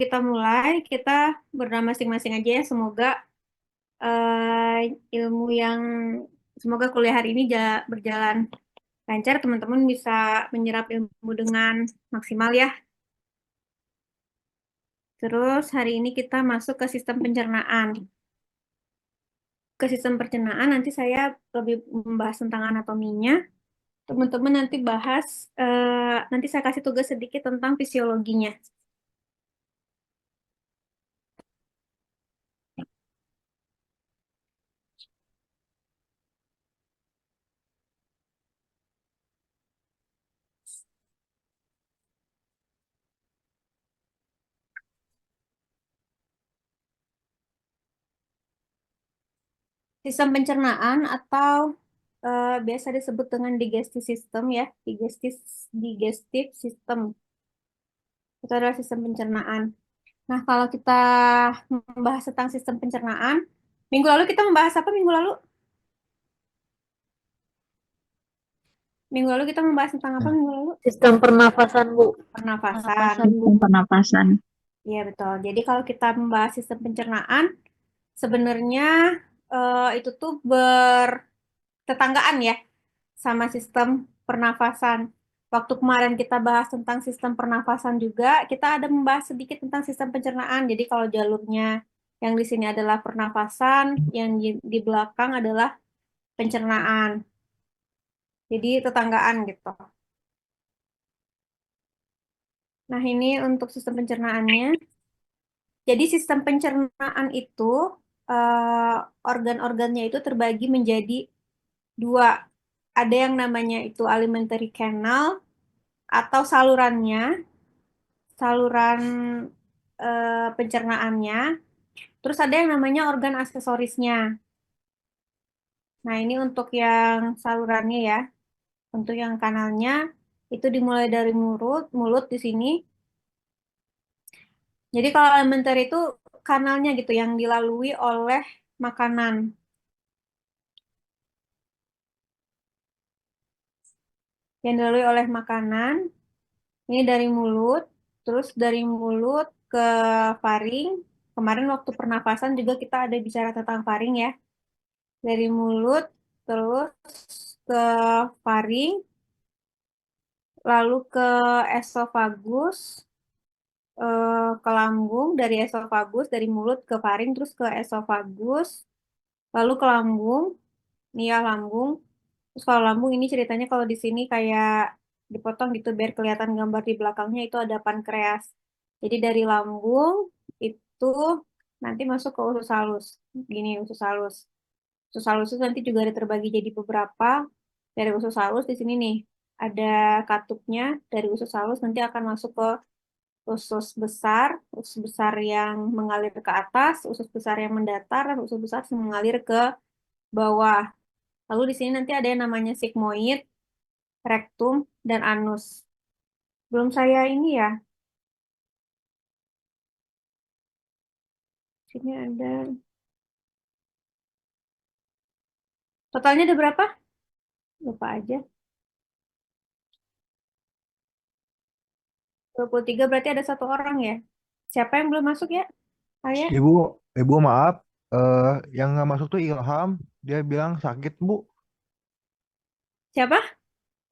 kita mulai, kita bernama masing-masing aja ya. Semoga eh, ilmu yang semoga kuliah hari ini berjalan lancar, teman-teman bisa menyerap ilmu dengan maksimal ya. Terus hari ini kita masuk ke sistem pencernaan. Ke sistem pencernaan nanti saya lebih membahas tentang anatominya. Teman-teman nanti bahas, nanti saya kasih tugas sedikit tentang fisiologinya. Sistem pencernaan atau biasa disebut dengan digestive system ya, digestive system itu adalah sistem pencernaan. Nah, kalau kita membahas tentang sistem pencernaan, minggu lalu kita membahas apa minggu lalu? Minggu lalu kita membahas tentang apa minggu lalu? Sistem pernafasan, Bu. Pernafasan. Pernapasan, Bu. Pernapasan. Iya, betul. Jadi kalau kita membahas sistem pencernaan, sebenarnya itu tuh bertetanggaan ya sama sistem pernafasan. Waktu kemarin kita bahas tentang sistem pernafasan juga, kita ada membahas sedikit tentang sistem pencernaan. Jadi kalau jalurnya yang di sini adalah pernafasan, yang di belakang adalah pencernaan. Jadi tetanggaan gitu. Nah, ini untuk sistem pencernaannya. Jadi sistem pencernaan itu eh, organ-organnya itu terbagi menjadi dua. Ada yang namanya itu alimentary canal atau saluran pencernaannya. Terus ada yang namanya organ aksesorisnya. Nah, ini untuk yang salurannya ya. Untuk yang kanalnya itu dimulai dari mulut, mulut di sini. Jadi kalau alimentary itu kanalnya gitu yang dilalui oleh makanan. Yang dilalui oleh makanan, ini dari mulut, terus dari mulut ke faring. Kemarin waktu pernafasan juga kita ada bicara tentang faring ya. Dari mulut, terus ke faring, lalu ke esofagus, ke lambung, dari esofagus, dari mulut ke faring, terus ke esofagus, lalu ke lambung, nih ya lambung. Terus kalau lambung ini ceritanya kalau di sini kayak dipotong gitu biar kelihatan gambar di belakangnya itu ada pankreas. Jadi dari lambung itu nanti masuk ke usus halus. Gini usus halus. Usus halus itu nanti juga ada terbagi jadi beberapa. Dari usus halus di sini nih ada katupnya dari usus halus nanti akan masuk ke usus besar yang mengalir ke atas, usus besar yang mendatar, dan usus besar yang mengalir ke bawah. Lalu di sini nanti ada yang namanya sigmoid, rektum, dan anus. Belum saya ini ya. Sini ada. Totalnya ada berapa? Lupa aja. 23 berarti ada satu orang ya. Siapa yang belum masuk ya? Saya? Ibu, ibu maaf, eh yang nggak masuk tuh Ilham, dia bilang sakit bu, Siapa?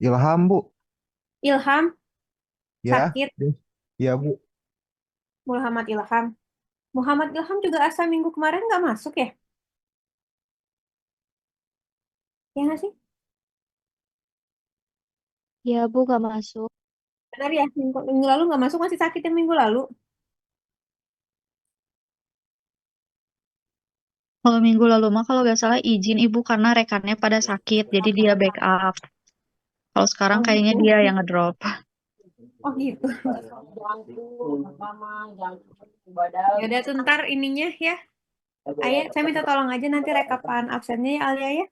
Ilham bu, Ilham, ya, sakit. ya bu, Muhammad Ilham. Muhammad Ilham juga asal minggu kemarin nggak masuk ya? Ya nggak sih? Ya, Bu, gak masuk. Benar ya, minggu lalu nggak masuk, masih sakit yang minggu lalu. Kalau minggu lalu mah kalau nggak salah izin ibu karena rekannya pada sakit, jadi dia backup. Kalau sekarang Oh kayaknya gitu. dia yang ngedrop. Oh gitu. Ya udah tuh ntar ininya ya. Ayah, saya minta tolong aja nanti rekapan absennya ya Alia ya.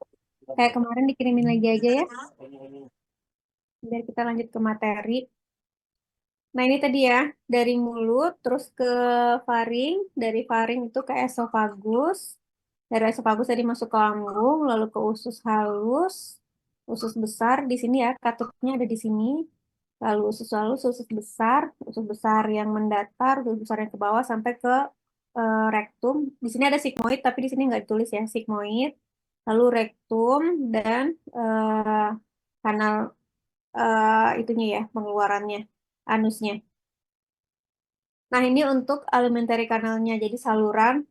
Kayak kemarin dikirimin lagi aja ya. Biar kita lanjut ke materi. Nah ini tadi ya, dari mulut terus ke faring, dari faring itu ke esofagus, dari esofagus tadi masuk ke lambung, lalu ke usus halus, usus besar di sini ya, katupnya ada di sini. lalu usus halus, usus besar yang mendatar, usus besar yang ke bawah sampai ke rektum. Di sini ada sigmoid, tapi di sini nggak ditulis ya, sigmoid, lalu rektum dan kanal itunya ya, pengeluarannya, anusnya. Nah, ini untuk alimentary kanalnya, jadi saluran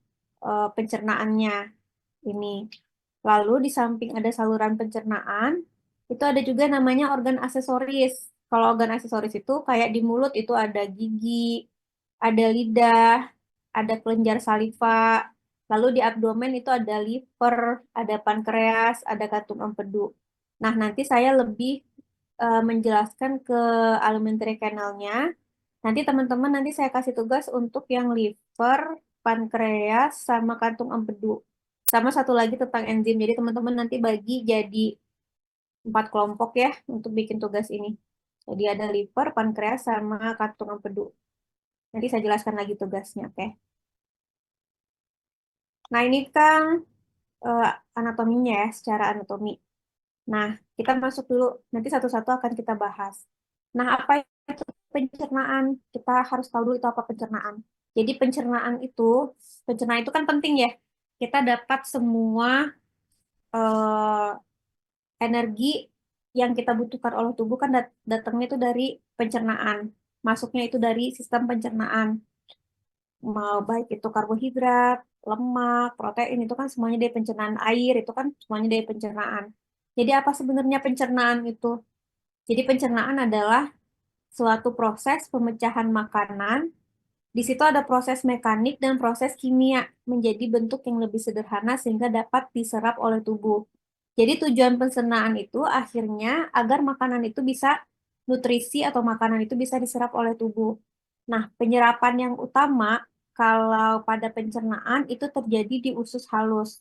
pencernaannya ini. Lalu di samping ada saluran pencernaan, itu ada juga namanya organ aksesoris. Kalau organ aksesoris itu kayak di mulut itu ada gigi, ada lidah, ada kelenjar saliva. Lalu di abdomen itu ada liver, ada pankreas, ada kantung empedu. Nah, nanti saya lebih menjelaskan ke alimentary canalnya. Nanti teman-teman nanti saya kasih tugas untuk yang liver, pankreas, sama kantung empedu. Sama satu lagi tentang enzim. Jadi teman-teman nanti bagi jadi 4 kelompok ya untuk bikin tugas ini. Jadi ada liver, pankreas, sama kantung empedu. Nanti saya jelaskan lagi tugasnya, oke? Nah ini kan eh, anatominya ya, secara anatomi. Nah, kita masuk dulu. Nanti satu-satu akan kita bahas. Nah, apa itu pencernaan? Kita harus tahu dulu itu apa pencernaan. Jadi pencernaan itu kan penting ya. Kita dapat semua eh, energi yang kita butuhkan oleh tubuh kan datangnya itu dari pencernaan. Masuknya itu dari sistem pencernaan. Mau baik itu karbohidrat, lemak, protein itu kan semuanya dari pencernaan, air itu kan semuanya dari pencernaan. Jadi apa sebenarnya pencernaan itu? Jadi pencernaan adalah suatu proses pemecahan makanan. Di situ ada proses mekanik dan proses kimia menjadi bentuk yang lebih sederhana sehingga dapat diserap oleh tubuh. Jadi tujuan pencernaan itu akhirnya agar makanan itu bisa nutrisi atau makanan itu bisa diserap oleh tubuh. Nah, penyerapan yang utama kalau pada pencernaan itu terjadi di usus halus.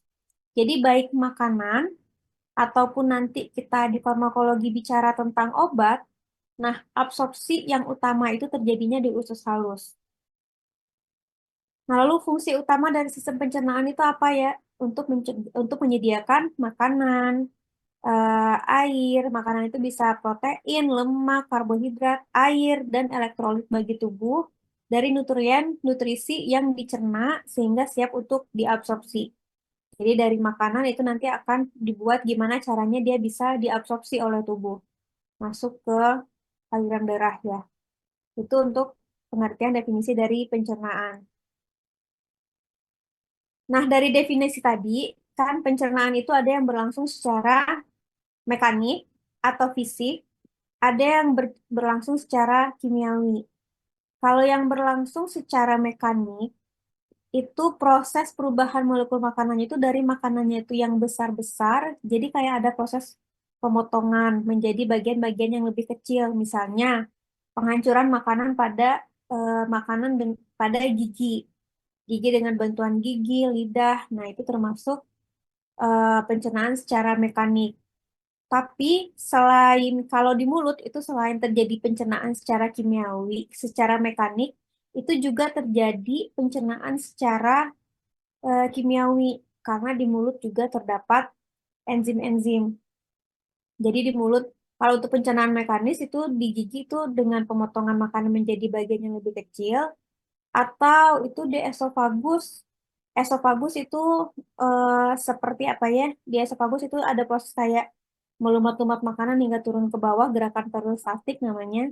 Jadi baik makanan ataupun nanti kita di farmakologi bicara tentang obat, nah absorpsi yang utama itu terjadinya di usus halus. Nah, lalu fungsi utama dari sistem pencernaan itu apa ya? Untuk menyediakan makanan, air, makanan itu bisa protein, lemak, karbohidrat, air, dan elektrolit bagi tubuh dari nutrisi yang dicerna sehingga siap untuk diabsorpsi. Jadi dari makanan itu nanti akan dibuat gimana caranya dia bisa diabsorpsi oleh tubuh, masuk ke aliran darah ya. Itu untuk pengertian definisi dari pencernaan. Nah, dari definisi tadi, kan pencernaan itu ada yang berlangsung secara mekanik atau fisik, ada yang berlangsung secara kimiawi. Kalau yang berlangsung secara mekanik, itu proses perubahan molekul makanannya itu dari makanannya itu yang besar-besar, jadi kayak ada proses pemotongan menjadi bagian-bagian yang lebih kecil. Misalnya, penghancuran makanan pada pada gigi dengan bantuan gigi, lidah. Nah, itu termasuk pencernaan secara mekanik. Tapi selain kalau di mulut itu selain terjadi pencernaan secara kimiawi, secara mekanik, itu juga terjadi pencernaan secara kimiawi karena di mulut juga terdapat enzim-enzim. Jadi di mulut kalau untuk pencernaan mekanis itu di gigi itu dengan pemotongan makanan menjadi bagian yang lebih kecil atau itu di esofagus. Esofagus itu seperti apa ya? Di esofagus itu ada proses kayak melumat-lumat makanan hingga turun ke bawah, gerakan peristaltik namanya.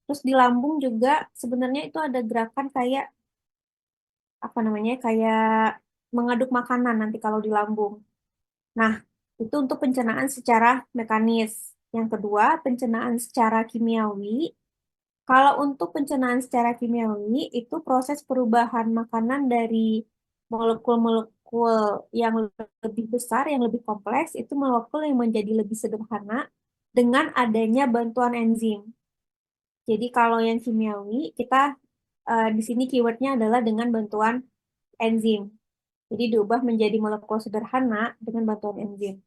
Terus di lambung juga sebenarnya itu ada gerakan kayak apa namanya? Kayak mengaduk makanan nanti kalau di lambung. Nah, itu untuk pencernaan secara mekanis. Yang kedua, pencernaan secara kimiawi. Kalau untuk pencernaan secara kimiawi, itu proses perubahan makanan dari molekul-molekul yang lebih besar, yang lebih kompleks, itu molekul yang menjadi lebih sederhana dengan adanya bantuan enzim. Jadi kalau yang kimiawi, kita di sini keywordnya adalah dengan bantuan enzim. Jadi diubah menjadi molekul sederhana dengan bantuan enzim.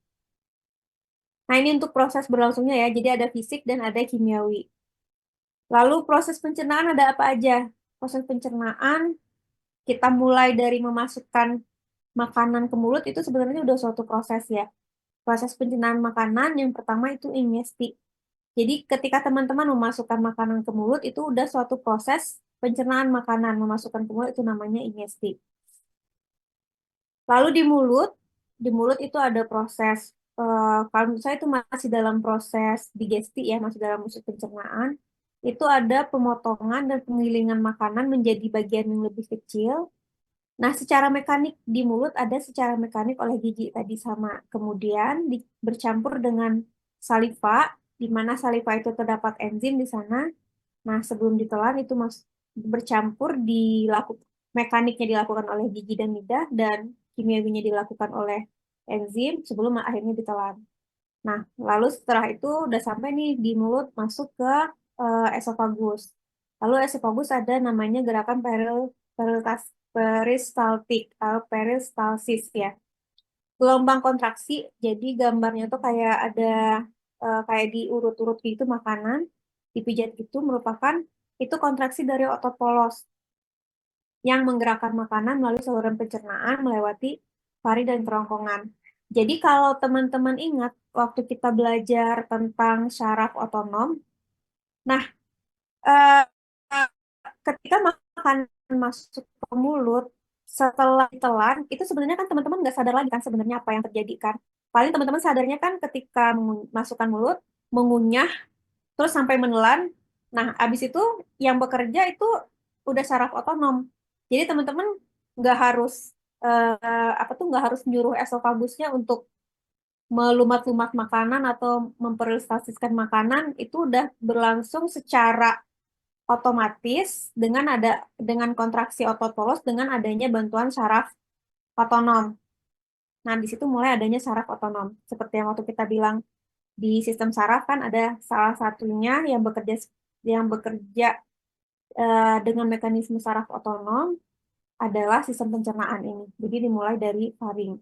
Nah ini untuk proses berlangsungnya ya, jadi ada fisik dan ada kimiawi. Lalu proses pencernaan ada apa aja? Proses pencernaan kita mulai dari memasukkan makanan ke mulut itu sebenarnya udah suatu proses ya. Proses pencernaan makanan yang pertama itu ingesti. Jadi ketika teman-teman memasukkan makanan ke mulut itu udah suatu proses pencernaan makanan, memasukkan ke mulut itu namanya ingestif. Lalu di mulut itu ada proses, kalau menurut saya itu masih dalam proses digesti ya, masih dalam proses pencernaan. Itu ada pemotongan dan penggilingan makanan menjadi bagian yang lebih kecil. Nah, secara mekanik di mulut ada secara mekanik oleh gigi tadi sama. Kemudian bercampur dengan saliva, di mana saliva itu terdapat enzim di sana. Nah, sebelum ditelan itu bercampur mekaniknya dilakukan oleh gigi dan lidah dan kimiawinya dilakukan oleh enzim sebelum akhirnya ditelan. Nah, lalu setelah itu udah sampai nih di mulut masuk ke esofagus. Lalu esofagus ada namanya gerakan peristaltik atau peristalsis ya. Gelombang kontraksi, jadi gambarnya tuh kayak ada kayak diurut-urut gitu makanan, dipijat gitu merupakan itu kontraksi dari otot polos yang menggerakkan makanan melalui saluran pencernaan melewati pari dan kerongkongan. Jadi kalau teman-teman ingat waktu kita belajar tentang syaraf otonom, nah eh, ketika makanan masuk ke mulut setelah ditelan itu sebenarnya kan teman-teman nggak sadar lagi kan sebenarnya apa yang terjadi kan. Paling teman-teman sadarnya kan ketika masukkan mulut, mengunyah, terus sampai menelan. Nah, habis itu yang bekerja itu udah saraf otonom. Jadi teman-teman nggak harus apa tuh nggak harus nyuruh esofagusnya untuk melumat-lumat makanan atau memperistalsiskan makanan itu udah berlangsung secara otomatis dengan kontraksi otot polos dengan adanya bantuan saraf otonom. Nah, di situ mulai adanya saraf otonom. Seperti yang waktu kita bilang di sistem saraf kan ada salah satunya yang bekerja dengan mekanisme saraf otonom adalah sistem pencernaan ini. Jadi dimulai dari faring.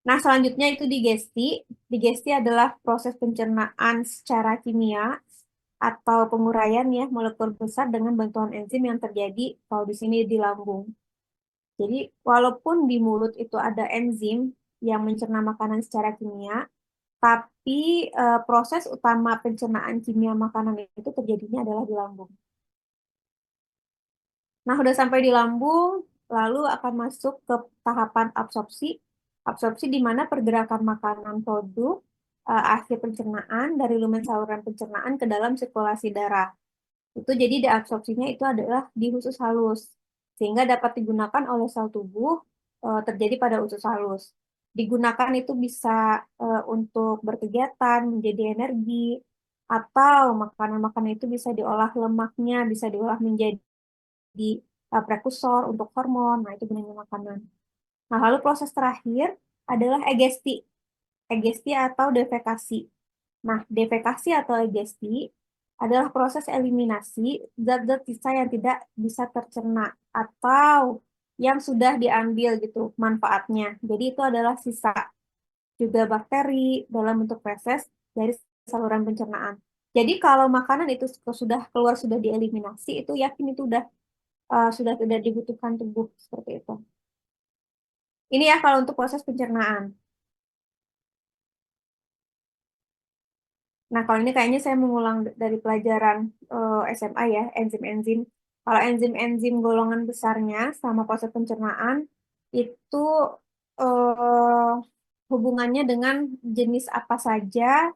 Nah, selanjutnya itu digesti. Digesti adalah proses pencernaan secara kimia atau penguraian ya molekul besar dengan bantuan enzim yang terjadi kalau di sini di lambung. Jadi, walaupun di mulut itu ada enzim yang mencerna makanan secara kimia, tapi proses utama pencernaan kimia makanan itu terjadinya adalah di lambung. Nah, udah sampai di lambung, lalu akan masuk ke tahapan absorpsi. Absorpsi di mana pergerakan makanan produk akhir pencernaan dari lumen saluran pencernaan ke dalam sirkulasi darah. Itu jadi deabsorpsinya itu adalah di usus halus, sehingga dapat digunakan oleh sel tubuh terjadi pada usus halus. Digunakan itu bisa untuk berkegiatan, menjadi energi, atau makanan-makanan itu bisa diolah lemaknya, bisa diolah menjadi prekursor untuk hormon. Nah, itu gunanya makanan. Nah, lalu proses terakhir adalah egesti. Egesti atau defekasi. Nah, defekasi atau egesti adalah proses eliminasi zat-zat sisa yang tidak bisa tercerna atau yang sudah diambil gitu manfaatnya. Jadi itu adalah sisa juga bakteri dalam bentuk feses dari saluran pencernaan. Jadi kalau makanan itu sudah keluar sudah dieliminasi itu yakin itu sudah tidak dibutuhkan tubuh seperti itu. Ini ya kalau untuk proses pencernaan. Nah, kalau ini kayaknya saya mengulang dari pelajaran SMA ya, enzim-enzim. Kalau enzim-enzim golongan besarnya sama proses pencernaan itu eh, hubungannya dengan jenis apa saja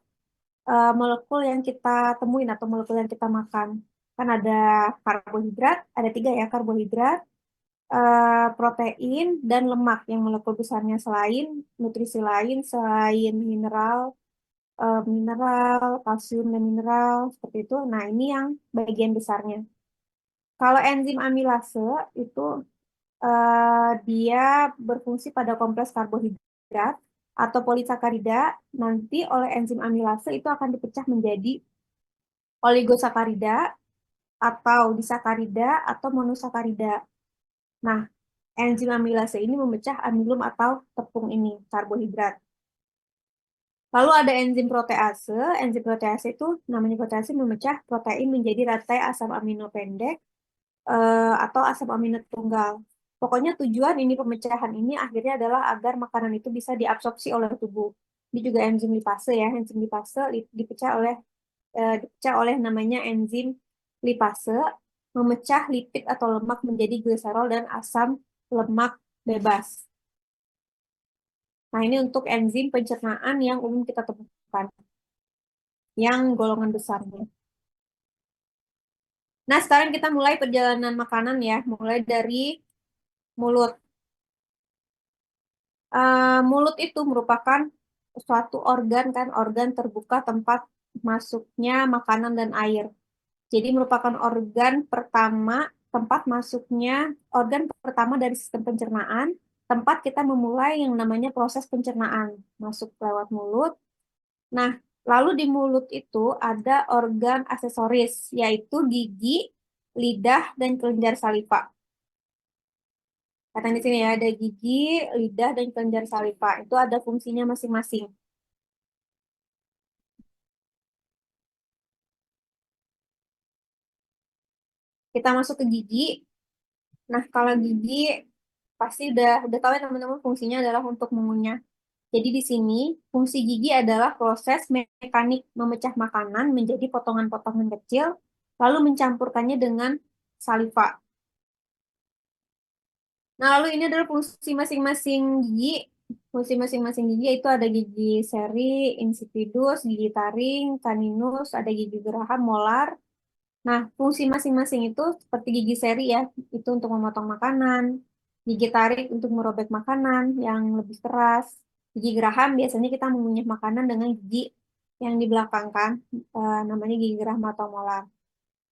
molekul yang kita temuin atau molekul yang kita makan. Kan ada karbohidrat, ada tiga ya, karbohidrat, protein, dan lemak yang molekul besarnya selain nutrisi lain, selain mineral, kalsium dan mineral seperti itu. Nah, ini yang bagian besarnya. Kalau enzim amilase itu dia berfungsi pada kompleks karbohidrat atau polisakarida. Nanti oleh enzim amilase itu akan dipecah menjadi oligosakarida atau disakarida atau monosakarida. Nah, enzim amilase ini memecah amilum atau tepung ini, karbohidrat. Lalu ada enzim protease. Enzim protease itu namanya protease memecah protein menjadi rantai asam amino pendek atau asam amino tunggal. Pokoknya tujuan ini pemecahan ini akhirnya adalah agar makanan itu bisa diabsorpsi oleh tubuh. Ini juga enzim lipase ya. Enzim lipase dipecah oleh namanya enzim lipase, memecah lipid atau lemak menjadi gliserol dan asam lemak bebas. Nah, ini untuk enzim pencernaan yang umum kita temukan, yang golongan besarnya. Nah, sekarang kita mulai perjalanan makanan ya, mulai dari mulut. Mulut itu merupakan suatu organ kan, organ terbuka tempat masuknya makanan dan air. Jadi merupakan organ pertama dari sistem pencernaan, tempat kita memulai yang namanya proses pencernaan, masuk lewat mulut. Nah, lalu di mulut itu ada organ aksesoris, yaitu gigi, lidah, dan kelenjar saliva. Kata di sini ya, ada gigi, lidah, dan kelenjar saliva. Itu ada fungsinya masing-masing. Kita masuk ke gigi. Nah, kalau gigi pasti udah tahu ya teman-teman, fungsinya adalah untuk mengunyah. Jadi di sini fungsi gigi adalah proses mekanik memecah makanan menjadi potongan-potongan kecil, lalu mencampurkannya dengan saliva. Nah, lalu ini adalah fungsi masing-masing gigi. Fungsi masing-masing gigi itu ada gigi seri, insipidus, gigi taring, caninus, ada gigi geraham, molar. Nah, fungsi masing-masing itu seperti gigi seri ya, itu untuk memotong makanan. Gigi tarik untuk merobek makanan yang lebih keras. Gigi geraham biasanya kita mengunyah makanan dengan gigi yang di belakang kan, namanya gigi geraham atau molar.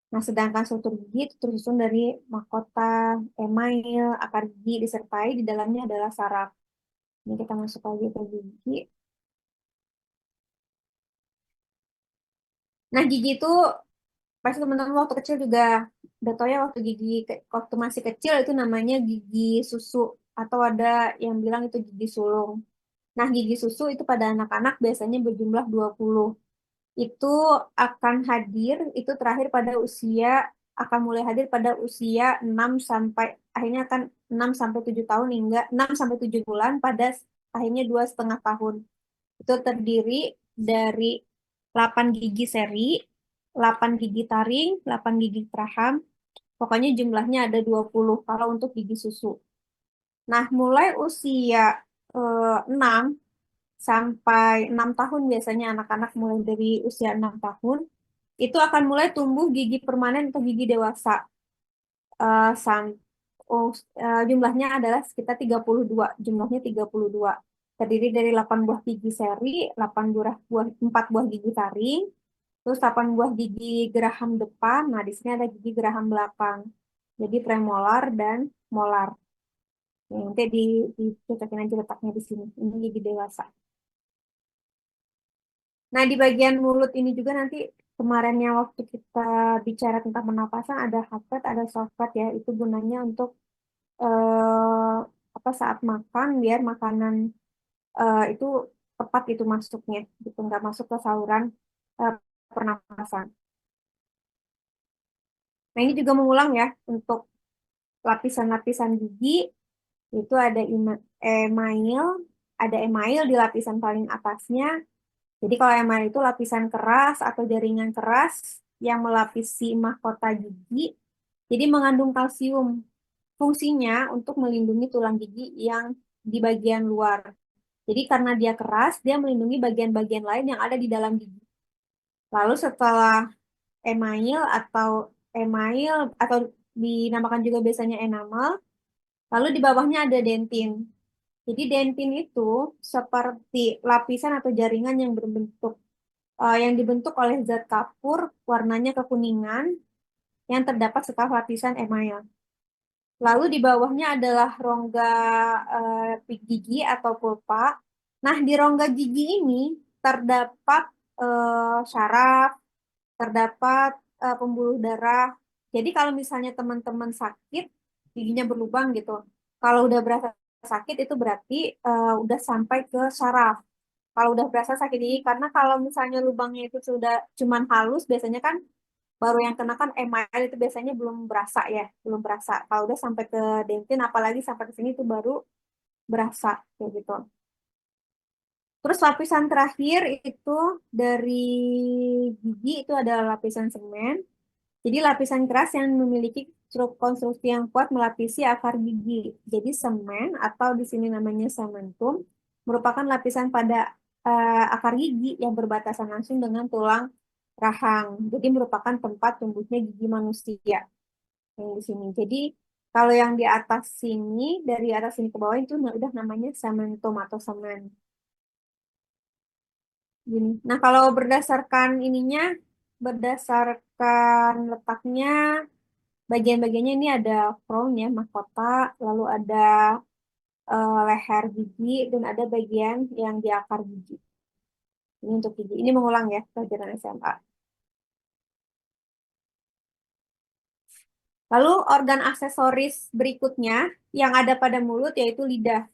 Nah, sedangkan struktur gigi itu tersusun dari mahkota, email, akar gigi, disertai di dalamnya adalah saraf. Ini kita masuk lagi ke gigi. Nah, gigi itu pasti teman-teman waktu kecil juga udah tau ya, waktu masih kecil itu namanya gigi susu, atau ada yang bilang itu gigi sulung. Nah, gigi susu itu pada anak-anak biasanya berjumlah 20. Itu terakhir pada usia akan mulai hadir pada usia 6 sampai akhirnya akan 6 sampai 7 tahun, hingga 6 sampai 7 bulan, pada akhirnya 2,5 tahun. Itu terdiri dari 8 gigi seri, 8 gigi taring, 8 gigi geraham. Pokoknya jumlahnya ada 20 kalau untuk gigi susu. Nah, mulai usia 6 sampai 6 tahun, biasanya anak-anak mulai dari usia 6 tahun, itu akan mulai tumbuh gigi permanen atau gigi dewasa. Eh, sam- Jumlahnya adalah sekitar 32. Jumlahnya 32. Terdiri dari 8 buah gigi seri, 4 buah gigi taring, terus 8 buah gigi geraham depan. Nah, di sini ada gigi geraham belakang. Jadi premolar dan molar. Ya, nanti dicocokin aja letaknya di sini. Ini gigi dewasa. Nah, di bagian mulut ini juga nanti kemarinnya waktu kita bicara tentang pernapasan, ada hard part, ada soft part ya. Itu gunanya untuk saat makan, biar makanan itu tepat itu masuknya, gitu, nggak masuk ke saluran eh, pernapasan. Nah, ini juga mengulang ya untuk lapisan-lapisan gigi. Itu email, email di lapisan paling atasnya. Jadi kalau email itu lapisan keras atau jaringan keras yang melapisi mahkota gigi. Jadi mengandung kalsium. Fungsinya untuk melindungi tulang gigi yang di bagian luar. Jadi karena dia keras, dia melindungi bagian-bagian lain yang ada di dalam gigi. Lalu setelah email atau dinamakan juga biasanya enamel, lalu di bawahnya ada dentin. Jadi dentin itu seperti lapisan atau jaringan yang dibentuk oleh zat kapur, warnanya kekuningan, yang terdapat setelah lapisan email. Lalu di bawahnya adalah rongga gigi atau pulpa. Nah, di rongga gigi ini terdapat syaraf, terdapat pembuluh darah. Jadi kalau misalnya teman-teman sakit, giginya berlubang gitu. Kalau udah berasa sakit itu berarti udah sampai ke syaraf. Kalau udah berasa sakit gigi, karena kalau misalnya lubangnya itu sudah cuman halus, biasanya kan baru yang kena kan email itu biasanya belum berasa ya, belum berasa. Kalau udah sampai ke dentin, apalagi sampai ke sini itu baru berasa kayak gitu. Itu Terus lapisan terakhir itu dari gigi itu adalah lapisan semen. Jadi lapisan keras yang memiliki konstruksi yang kuat melapisi akar gigi. Jadi semen atau di sini namanya sementum merupakan lapisan pada akar gigi yang berbatasan langsung dengan tulang rahang. Jadi merupakan tempat tumbuhnya gigi manusia yang di sini. Jadi kalau yang di atas sini dari atas sini ke bawah itu udah namanya sementum atau semen. Gini. Nah, kalau berdasarkan ininya, berdasarkan letaknya, bagian-bagiannya ini ada crown ya, mahkota, lalu ada leher gigi, dan ada bagian yang di akar gigi. Ini untuk gigi. Ini mengulang ya, pelajaran SMA. Lalu organ aksesoris berikutnya yang ada pada mulut yaitu lidah.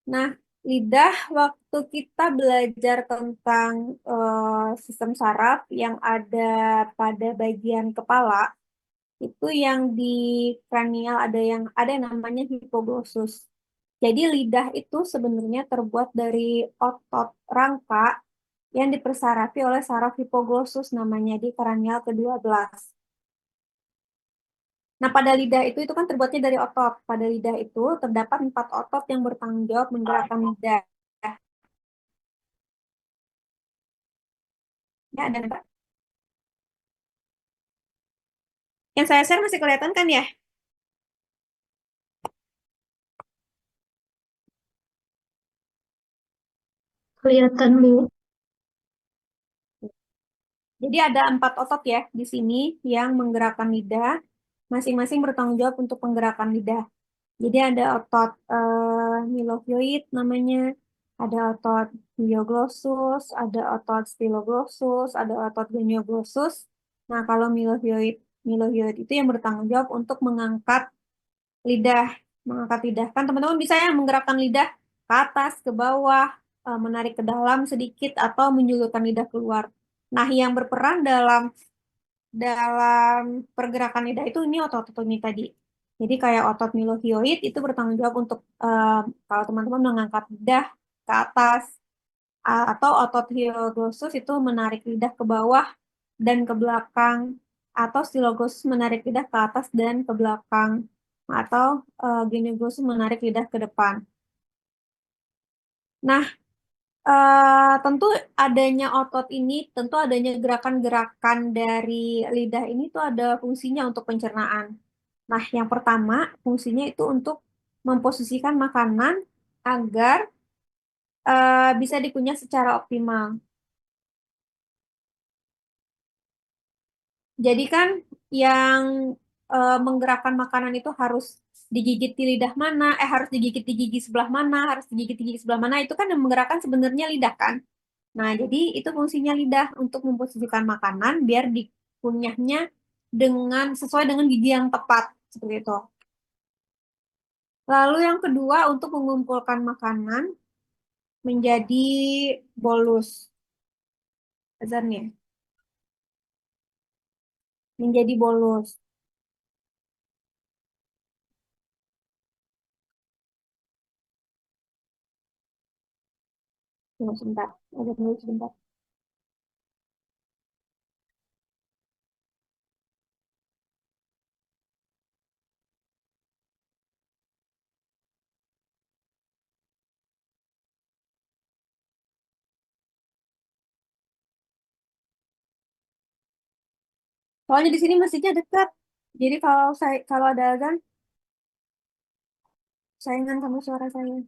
Nah, lidah waktu kita belajar tentang sistem saraf yang ada pada bagian kepala, itu yang di kranial ada yang namanya hipoglossus. Jadi lidah itu sebenarnya terbuat dari otot rangka yang dipersarafi oleh saraf hipoglossus namanya di kranial ke-12. Nah, pada lidah itu kan terbuatnya dari otot. Pada lidah itu terdapat 4 otot yang bertanggung jawab menggerakkan lidah. Ya, ada Mbak. Yang saya share masih kelihatan kan ya? Kelihatan, Bu. Jadi ada 4 otot ya di sini yang menggerakkan lidah. Masing-masing bertanggung jawab untuk penggerakan lidah. Jadi ada otot milohyoid namanya, ada otot hyoglossus, ada otot styloglossus, ada otot genioglossus. Nah, kalau milohyoid itu yang bertanggung jawab untuk lidah, mengangkat lidah. Kan teman-teman bisa ya menggerakkan lidah ke atas, ke bawah, menarik ke dalam sedikit atau menjulurkan lidah keluar. Nah, yang berperan dalam dalam pergerakan lidah itu ini otot-otot ini tadi. Jadi kayak otot milohyoid itu bertanggung jawab untuk kalau teman-teman mengangkat lidah ke atas, atau otot hyoglossus itu menarik lidah ke bawah dan ke belakang, atau styloglossus menarik lidah ke atas dan ke belakang, atau genioglossus menarik lidah ke depan. Nah, tentu adanya otot ini, tentu adanya gerakan-gerakan dari lidah ini tuh ada fungsinya untuk pencernaan. Nah, yang pertama fungsinya itu untuk memposisikan makanan agar bisa dikunyah secara optimal. Jadi kan yang menggerakkan makanan itu harus digigit di lidah mana, harus digigit di gigi sebelah mana, harus digigit di gigi sebelah mana, itu kan yang menggerakkan sebenarnya lidah kan. Nah, jadi itu fungsinya lidah untuk memposisikan makanan biar dikunyahnya sesuai dengan gigi yang tepat seperti itu. Lalu yang kedua untuk mengumpulkan makanan menjadi bolus. Azannya menjadi bolus. Tunggu sebentar, azan dulu sebentar. Soalnya di sini masjidnya dekat. Jadi kalau ada azan, saingan sama suara saya.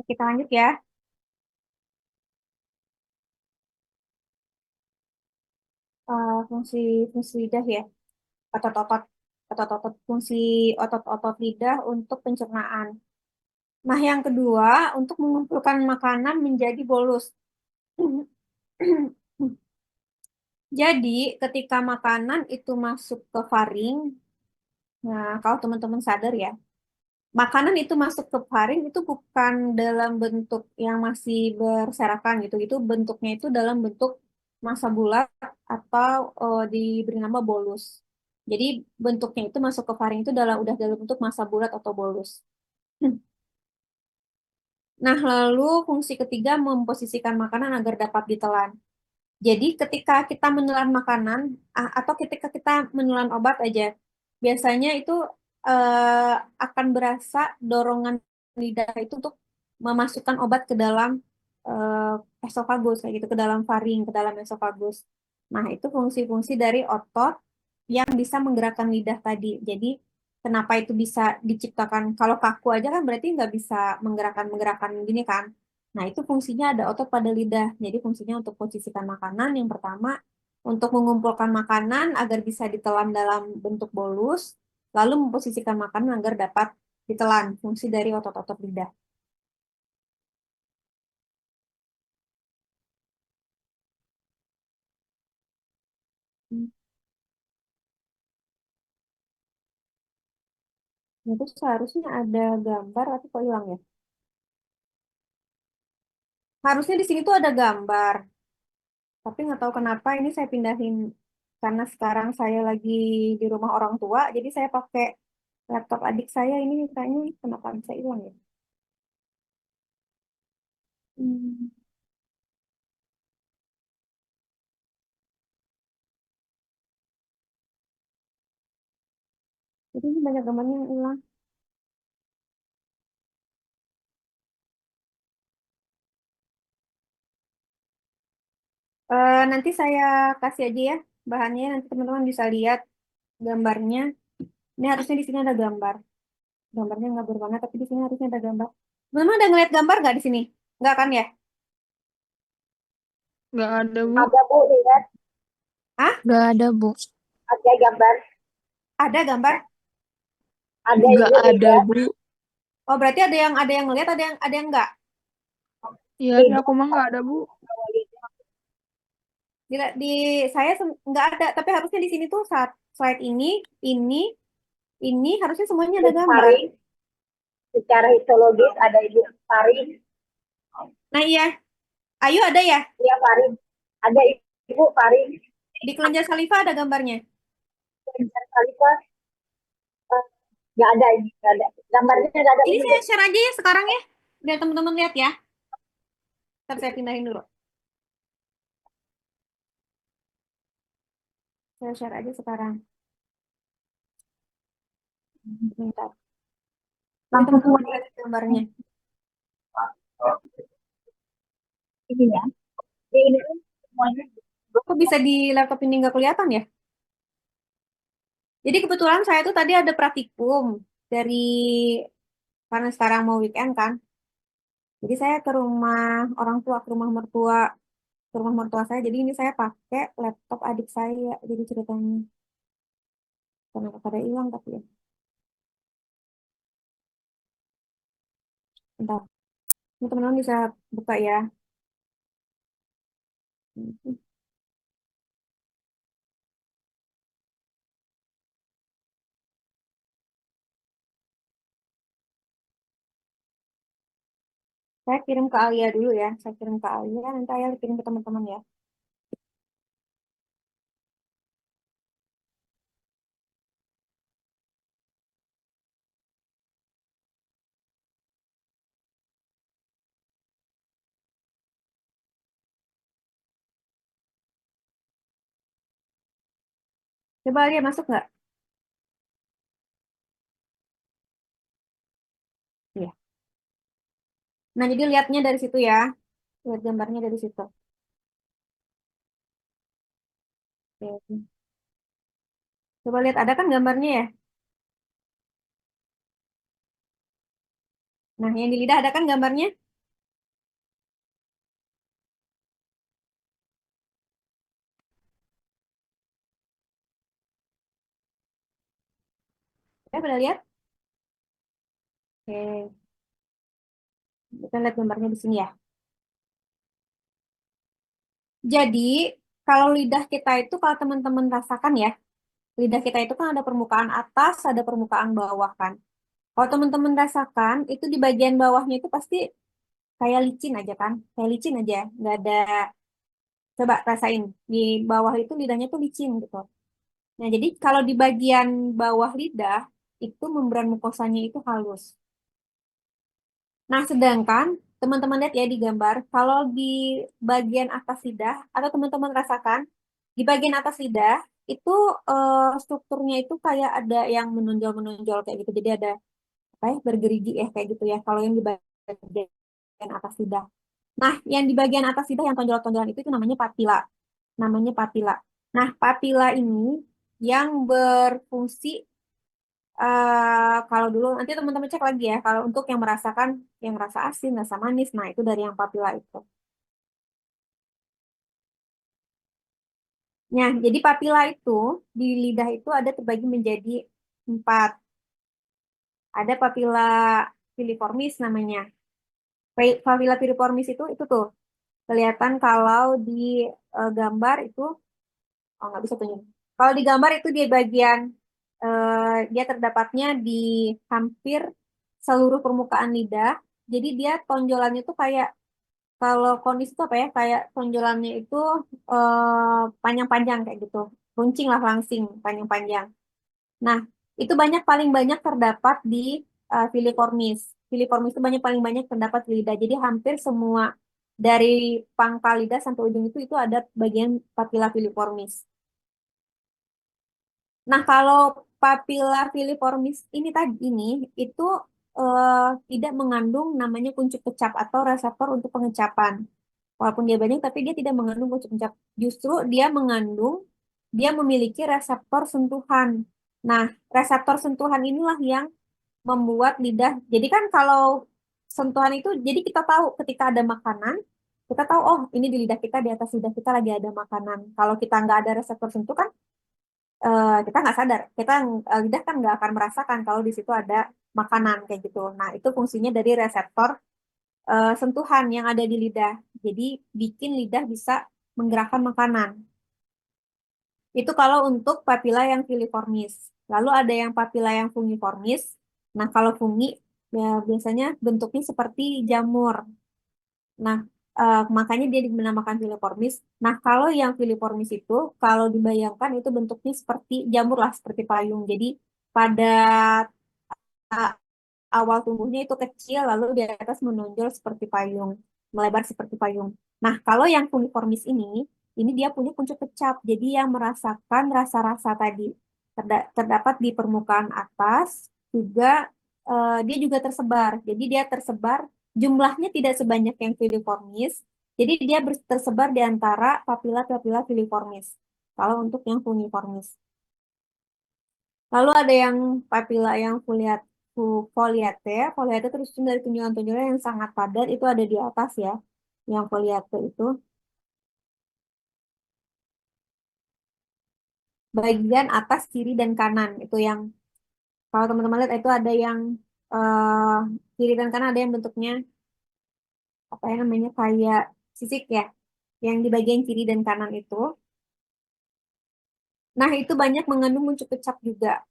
Kita lanjut ya. Fungsi fungsi lidah ya. Otot-otot otot-otot fungsi otot-otot lidah untuk pencernaan. Nah, yang kedua untuk mengumpulkan makanan menjadi bolus. Jadi, ketika makanan itu masuk ke faring, nah kalau teman-teman sadar ya, makanan itu masuk ke faring itu bukan dalam bentuk yang masih berserakan gitu. Itu bentuknya itu dalam bentuk massa bulat atau diberi nama bolus. Jadi bentuknya itu masuk ke faring itu udah dalam bentuk massa bulat atau bolus. Nah, lalu fungsi ketiga memposisikan makanan agar dapat ditelan. Jadi ketika kita menelan makanan atau ketika kita menelan obat aja, biasanya itu eh, akan berasa dorongan lidah itu untuk memasukkan obat ke dalam esofagus kayak gitu, ke dalam faring, ke dalam esofagus. Nah, itu fungsi-fungsi dari otot yang bisa menggerakkan lidah tadi. Jadi kenapa itu bisa diciptakan? Kalau kaku aja kan berarti nggak bisa menggerakkan gini kan? Nah, itu fungsinya ada otot pada lidah. Jadi fungsinya untuk posisikan makanan yang pertama untuk mengumpulkan makanan agar bisa ditelan dalam bentuk bolus, lalu memposisikan makanan agar dapat ditelan. Fungsi dari otot-otot lidah. Hmm. Itu seharusnya ada gambar atau kok hilang ya? Harusnya di sini tuh ada gambar, tapi nggak tahu kenapa ini saya pindahin karena sekarang saya lagi di rumah orang tua, jadi saya pakai laptop adik saya ini kayaknya kenapa bisa hilang ya? Hmm. Jadi ini banyak gambarnya yang hilang. Nanti saya kasih aja ya bahannya, nanti teman-teman bisa lihat gambarnya. Ini harusnya di sini ada gambar. Gambarnya nggak berwarna, tapi di sini harusnya ada gambar. Teman-teman ada ngeliat gambar nggak di sini? Nggak kan ya? Nggak ada, Bu. Ada Bu, lihat Ah, Gak ada, Bu. ada gambar, ada gambar. ada Nggak Ibu ada, lihat. Bu. Oh, berarti ada yang ngeliat, ada yang nggak. Iya, di Ibu aku mah nggak ada, Bu. Di saya nggak ada, tapi harusnya di sini tuh saat slide ini, ini harusnya semuanya ada gambar. Faring, secara histologis ada Ibu Faring, Nah iya, Ayu ada ya? iya Faring, ada Ibu Faring, Di kelenjar saliva ada gambarnya. Khalifa nggak ada ini, nggak ada. Gambarnya nggak ada Ini ini saya Bu. share aja ya sekarang ya, biar teman-teman lihat ya. Ntar saya pindahin dulu. Saya share aja sekarang. Bentar. Jadi Langsung teman-teman semuanya lihat gambarnya. ini ya. Ini semuanya. Kok bisa di laptop ini nggak kelihatan ya? Jadi kebetulan saya tuh tadi ada praktikum dari karena sekarang mau weekend kan. Jadi saya ke rumah orang tua, ke rumah mertua saya. Jadi ini saya pakai laptop adik saya. Jadi ceritanya kenapa pada hilang tapi ya. Bentar. Ini teman-teman bisa buka ya. Saya kirim ke Alia dulu ya. Saya kirim ke Alia, nanti Alia kirim ke teman-teman ya. Coba Alia masuk nggak? Iya. Nah, jadi lihatnya dari situ ya. Lihat gambarnya dari situ. Oke. Coba lihat, ada kan gambarnya ya? Nah, yang di lidah ada kan gambarnya? Ya, pada lihat? Oke, kita lihat gambarnya di sini ya. Jadi, kalau lidah kita itu, kalau teman-teman rasakan ya, lidah kita itu kan ada permukaan atas, ada permukaan bawah kan. Kalau teman-teman rasakan, itu di bagian bawahnya itu pasti kayak licin aja kan. Kayak licin aja, nggak ada, coba rasain. Di bawah itu lidahnya tuh licin gitu. Nah, jadi kalau di bagian bawah lidah, itu membran mukosanya itu halus. Nah, sedangkan teman-teman lihat ya di gambar, kalau di bagian atas lidah, atau teman-teman rasakan, di bagian atas lidah, itu strukturnya itu kayak ada yang menonjol-menonjol kayak gitu. Jadi ada apa ya, bergerigi ya kayak gitu ya. Kalau yang di bagian atas lidah. Nah, yang di bagian atas lidah yang tonjol-tonjolan itu namanya papila. Namanya papila. Nah, papila ini yang berfungsi kalau dulu nanti teman-teman cek lagi ya. Kalau untuk yang merasakan yang rasa asin, rasa manis, nah itu dari yang papila itu. Nah, jadi papila itu di lidah itu ada terbagi menjadi 4. Ada papila piriformis namanya. Papila piriformis itu tuh kelihatan kalau di gambar itu, oh nggak bisa tunjuk. Kalau di gambar itu di bagian dia terdapatnya di hampir seluruh permukaan lidah. Jadi dia tonjolannya itu kayak, kalau konis itu apa ya? Kayak tonjolannya itu panjang-panjang kayak gitu. Runcing lah langsing, panjang-panjang. Nah, itu paling banyak terdapat di filiformis. Filiformis itu paling banyak terdapat di lidah. Jadi hampir semua dari pangkal lidah sampai ujung itu ada bagian papila filiformis. Nah, kalau papila filiformis ini itu tidak mengandung namanya kuncup kecap atau reseptor untuk pengecapan. Walaupun dia banyak, tapi dia tidak mengandung kuncup kecap. Justru dia memiliki reseptor sentuhan. Nah, reseptor sentuhan inilah yang membuat lidah. Jadi kan kalau sentuhan itu, jadi kita tahu ketika ada makanan, kita tahu, oh ini di lidah kita, di atas lidah kita lagi ada makanan. Kalau kita nggak ada reseptor sentuhan, kita nggak sadar, kita lidah kan nggak akan merasakan kalau di situ ada makanan kayak gitu. Nah, itu fungsinya dari reseptor sentuhan yang ada di lidah. Jadi bikin lidah bisa menggerakkan makanan. Itu kalau untuk papila yang filiformis. Lalu ada yang papila yang fungiformis. Nah, kalau fungi ya biasanya bentuknya seperti jamur. Nah, makanya dia dinamakan filiformis. Nah, kalau yang filiformis itu, kalau dibayangkan itu bentuknya seperti jamur lah, seperti payung. Jadi pada uh, awal tumbuhnya itu kecil, lalu di atas menonjol seperti payung, melebar seperti payung. Nah, kalau yang funiformis ini dia punya kuncup kecap. Jadi yang merasakan rasa-rasa tadi terdapat di permukaan atas, juga dia juga tersebar. Jadi dia tersebar, jumlahnya tidak sebanyak yang filiformis. Jadi dia tersebar di antara papila-papila filiformis. Kalau untuk yang funiformis. Lalu ada yang papila yang foliate. Foliate terus dari tunjulan-tunjulan yang sangat padat itu ada di atas ya. Yang foliate itu bagian atas kiri dan kanan itu yang, kalau teman-teman lihat itu ada yang eh, kiri dan kanan ada yang bentuknya apa ya namanya, kayak sisik ya. Yang di bagian kiri dan kanan itu. Nah, itu banyak mengandung unsur kecap juga.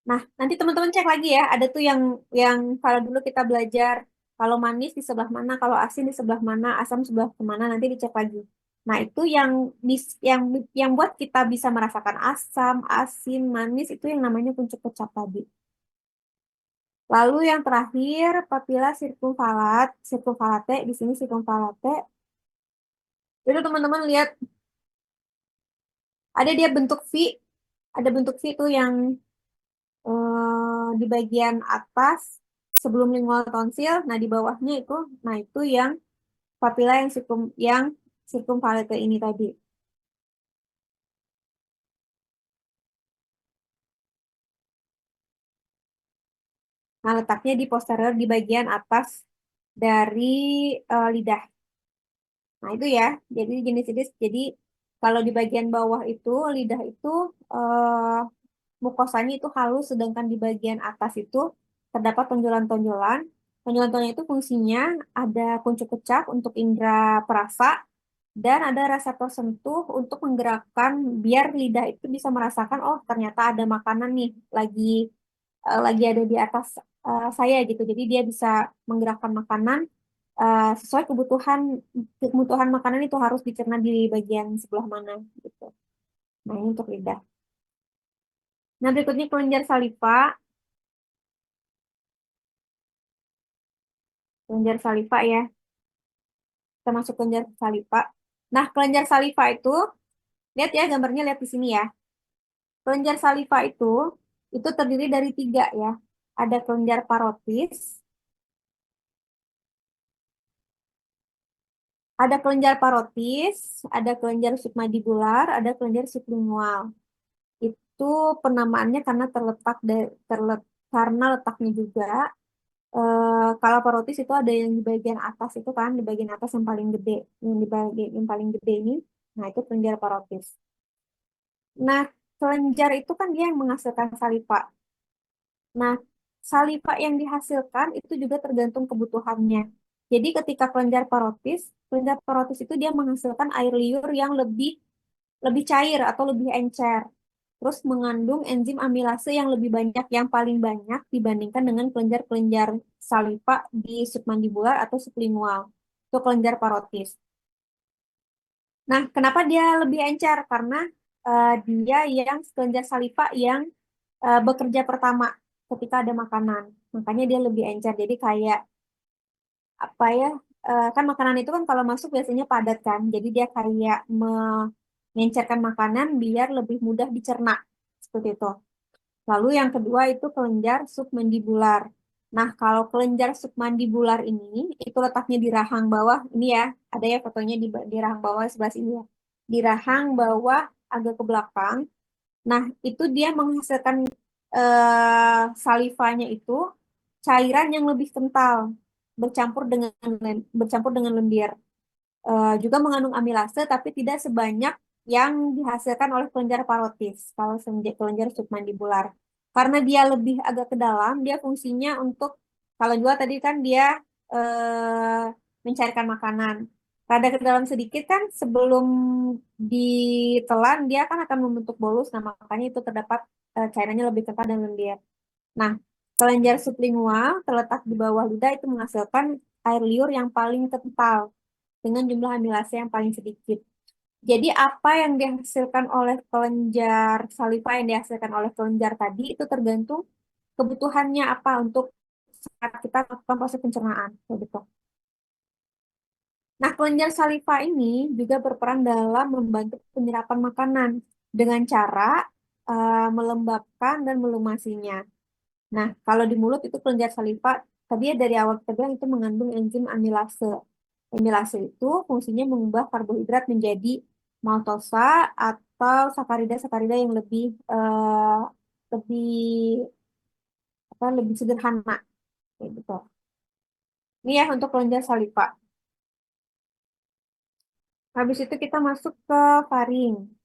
Nah, nanti teman-teman cek lagi ya. Ada tuh yang kalau dulu kita belajar, kalau manis di sebelah mana, kalau asin di sebelah mana, asam sebelah kemana, nanti dicek lagi. Nah, itu yang buat kita bisa merasakan asam, asin, manis itu yang namanya kuncup kecap tadi. Lalu yang terakhir, papila sirkumvalate, di sini sirkumvalate. Itu teman-teman lihat ada dia bentuk V, ada bentuk V itu yang di bagian atas sebelum lingual tonsil, nah di bawahnya itu, nah itu yang papila yang sirkumvalate ini tadi. Nah, letaknya di posterior di bagian atas dari lidah. Nah, itu ya. Jadi jenis-jenis. Jadi kalau di bagian bawah itu lidah itu mukosanya itu halus, sedangkan di bagian atas itu terdapat tonjolan-tonjolan. Tonjolan-tonjolan itu fungsinya ada kuncup kecap untuk indera perasa dan ada reseptor sentuh untuk menggerakkan biar lidah itu bisa merasakan, oh ternyata ada makanan nih lagi ada di atas saya gitu. Jadi dia bisa menggerakkan makanan sesuai kebutuhan makanan itu harus dicerna di bagian sebelah mana gitu. Nah, ini untuk lidah. Nah, berikutnya kelenjar saliva. Kelenjar saliva ya. Kita masuk kelenjar saliva. Nah, kelenjar saliva itu, lihat ya gambarnya, lihat di sini ya. Kelenjar saliva itu terdiri dari 3 ya. Ada kelenjar parotis, ada kelenjar submandibular, ada kelenjar sublingual. Itu penamaannya karena karena letaknya juga. Kalau parotis itu ada yang di bagian atas itu kan, di bagian atas yang paling gede, yang di bagian yang paling gede ini. Nah, itu kelenjar parotis. Nah, kelenjar itu kan dia yang menghasilkan saliva. Nah, saliva yang dihasilkan itu juga tergantung kebutuhannya. Jadi ketika kelenjar parotis itu dia menghasilkan air liur yang lebih lebih cair atau lebih encer. Terus mengandung enzim amilase yang lebih banyak, yang paling banyak dibandingkan dengan kelenjar-kelenjar saliva di submandibular atau sublingual. Itu kelenjar parotis. Nah, kenapa dia lebih encer? Karena dia yang kelenjar saliva yang bekerja pertama ketika ada makanan. Makanya dia lebih encer. Jadi kayak apa ya? Kan makanan itu kan kalau masuk biasanya padat kan. Jadi dia kayak mengencerkan makanan biar lebih mudah dicerna. Seperti itu. Lalu yang kedua itu kelenjar submandibular. Nah, kalau kelenjar submandibular ini itu letaknya di rahang bawah. Ini ya, ada ya fotonya di rahang bawah sebelah sini ya. Di rahang bawah agak ke belakang. Nah, itu dia menghasilkan salivanya itu cairan yang lebih kental bercampur dengan lendir. Juga mengandung amilase tapi tidak sebanyak yang dihasilkan oleh kelenjar parotis kalau kelenjar submandibular. Karena dia lebih agak ke dalam, dia fungsinya untuk kalau juga tadi kan dia mencairkan makanan. Rada ke dalam sedikit kan sebelum ditelan dia kan akan membentuk bolus, nah makanya itu terdapat cairannya lebih kental dan lendir. Nah, kelenjar sublingual terletak di bawah lidah itu menghasilkan air liur yang paling kental dengan jumlah amilase yang paling sedikit. Jadi apa yang dihasilkan oleh kelenjar saliva yang dihasilkan oleh kelenjar tadi itu tergantung kebutuhannya apa untuk saat kita melakukan proses pencernaan. Gitu. Nah, kelenjar saliva ini juga berperan dalam membantu penyerapan makanan dengan cara melembabkan dan melumasinya. Nah, kalau di mulut itu kelenjar saliva, tadi ya dari awal kita bilang itu mengandung enzim amilase. Amilase itu fungsinya mengubah karbohidrat menjadi maltosa atau sakarida-sakarida yang lebih lebih sederhana kayak gitu. Ini ya untuk kelenjar saliva. Habis itu kita masuk ke faring.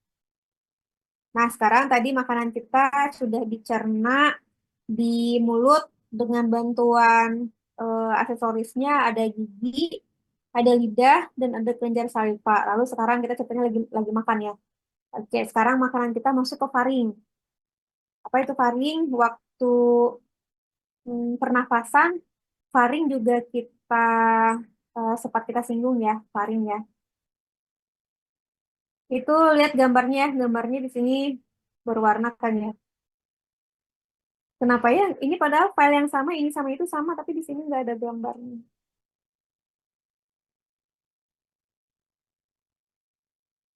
Nah, sekarang tadi makanan kita sudah dicerna di mulut dengan bantuan aksesorisnya ada gigi, ada lidah, dan ada kelenjar saliva. Lalu sekarang kita ceritanya lagi makan ya. Oke, sekarang makanan kita masuk ke faring. Apa itu faring? Waktu pernafasan, faring juga kita sempat kita singgung ya, faring ya. Itu lihat gambarnya, gambarnya di sini berwarna kan ya. Kenapa ya? Ini padahal file yang sama, ini sama itu sama, tapi di sini nggak ada gambarnya.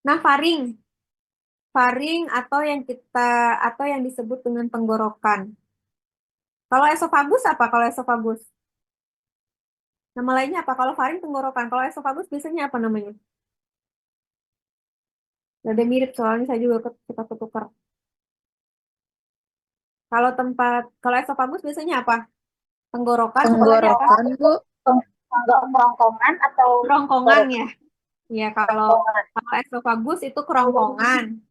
Nah, faring. Faring atau yang disebut dengan tenggorokan. Kalau esofagus apa? Kalau esofagus? Nama lainnya apa? Kalau faring tenggorokan. Kalau esofagus biasanya apa namanya? Ada mirip soalnya saya juga suka ketukar. Kalau esofagus biasanya apa? Tenggorokan, sebelahnya apa? Tenggorokan, Bu. Kerongkongan atau Kerongkongan ya. Ya, kalau kerongkongan. esofagus itu kerongkongan.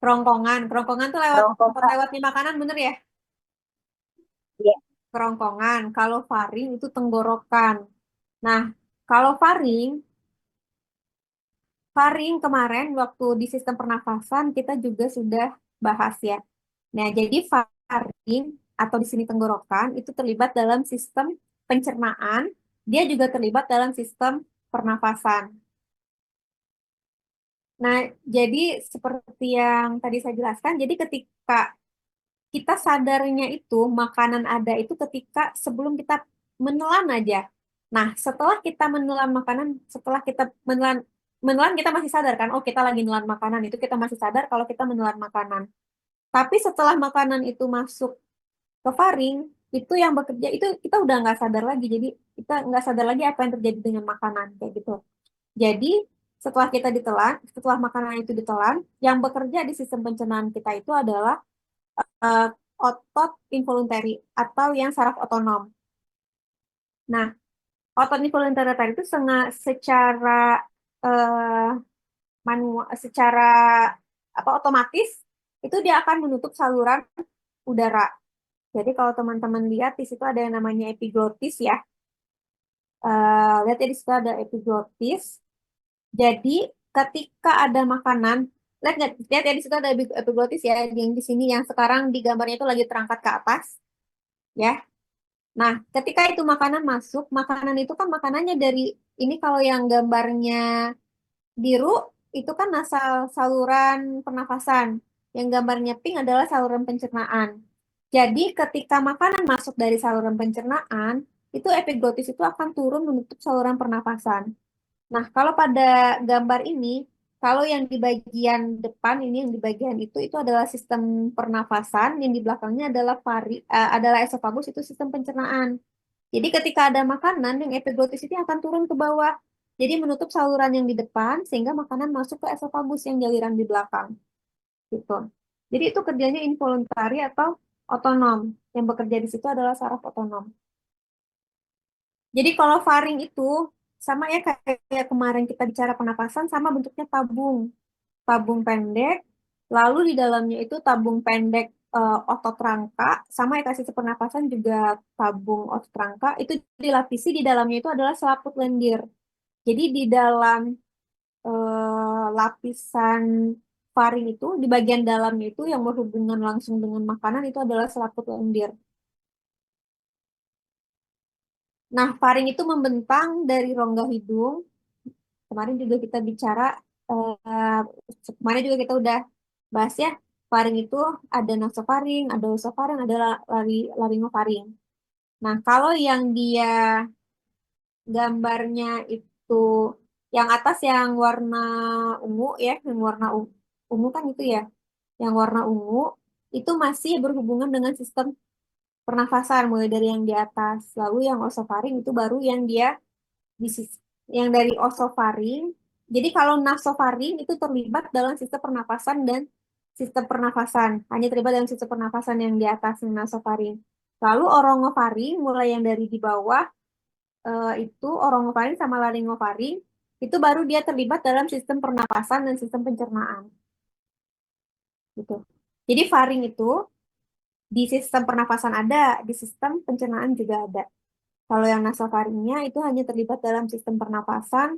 Kerongkongan. Kerongkongan tuh lewat tempat Kerongkongan. lewatnya makanan, bener ya? Iya. Kerongkongan. Kalau faring itu tenggorokan. Nah, kalau faring kemarin waktu di sistem pernafasan kita juga sudah bahas ya. Nah, jadi faring atau di sini tenggorokan itu terlibat dalam sistem pencernaan, dia juga terlibat dalam sistem pernafasan. Nah, jadi seperti yang tadi saya jelaskan, jadi ketika kita sadarnya itu makanan ada itu ketika sebelum kita menelan aja. Nah, setelah kita menelan makanan, setelah kita menelan kita masih sadar kan, oh kita lagi menelan makanan itu kita masih sadar kalau kita menelan makanan. Tapi setelah makanan itu masuk ke faring, itu yang bekerja itu kita udah nggak sadar lagi. Jadi kita nggak sadar lagi apa yang terjadi dengan makanan kayak gitu. Jadi setelah kita ditelan, setelah makanan itu ditelan, yang bekerja di sistem pencernaan kita itu adalah eh, otot involuntary atau yang saraf otonom. Nah, otot involuntary tadi itu secara eh, secara apa otomatis itu dia akan menutup saluran udara. Jadi kalau teman-teman lihat di situ ada yang namanya epiglotis ya. Lihat ya di situ ada epiglotis. Jadi ketika ada makanan, lihat ya di situ ada epiglotis ya, yang di sini yang sekarang di gambarnya itu lagi terangkat ke atas, ya. Nah, ketika itu makanan masuk, makanan itu kan makanannya dari ini kalau yang gambarnya biru itu kan asal saluran pernafasan. Yang gambarnya pink adalah saluran pencernaan. Jadi ketika makanan masuk dari saluran pencernaan, itu epiglotis itu akan turun menutup saluran pernafasan. Nah, kalau pada gambar ini, kalau yang di bagian depan ini, yang di bagian itu adalah sistem pernafasan, yang di belakangnya adalah adalah esofagus, itu sistem pencernaan. Jadi ketika ada makanan, yang epiglotis itu akan turun ke bawah. Jadi menutup saluran yang di depan, sehingga makanan masuk ke esofagus yang jaliran di belakang. Gitu. Jadi itu kerjanya involuntari atau otonom. Yang bekerja di situ adalah saraf otonom. Jadi kalau faring itu sama ya kayak kemarin kita bicara pernapasan sama bentuknya tabung. Tabung pendek, lalu di dalamnya itu tabung pendek otot rangka, sama ya kasih pernapasan juga tabung otot rangka, itu dilapisi di dalamnya itu adalah selaput lendir. Jadi di dalam lapisan faring itu, di bagian dalamnya itu yang berhubungan langsung dengan makanan itu adalah selaput lendir. Nah, faring itu membentang dari rongga hidung. Kemarin juga kita bicara, kemarin juga kita udah bahas ya, faring itu ada nasofaring, ada osofaring, ada laringofaring. Nah, kalau yang dia gambarnya itu yang atas yang warna ungu ya, yang warna ungu kan itu ya, yang warna ungu itu masih berhubungan dengan sistem pernafasan mulai dari yang di atas. Lalu yang osofaring itu baru yang dia yang dari osofaring. Jadi kalau nasofaring itu terlibat dalam sistem pernafasan dan sistem pernafasan. Hanya terlibat dalam sistem pernafasan yang di atas nasofaring. Lalu orongofaring mulai yang dari di bawah itu orongofaring sama laringofaring itu baru dia terlibat dalam sistem pernapasan dan sistem pencernaan. Gitu. Jadi faring itu di sistem pernapasan ada, di sistem pencernaan juga ada. Kalau yang nasofaringnya itu hanya terlibat dalam sistem pernapasan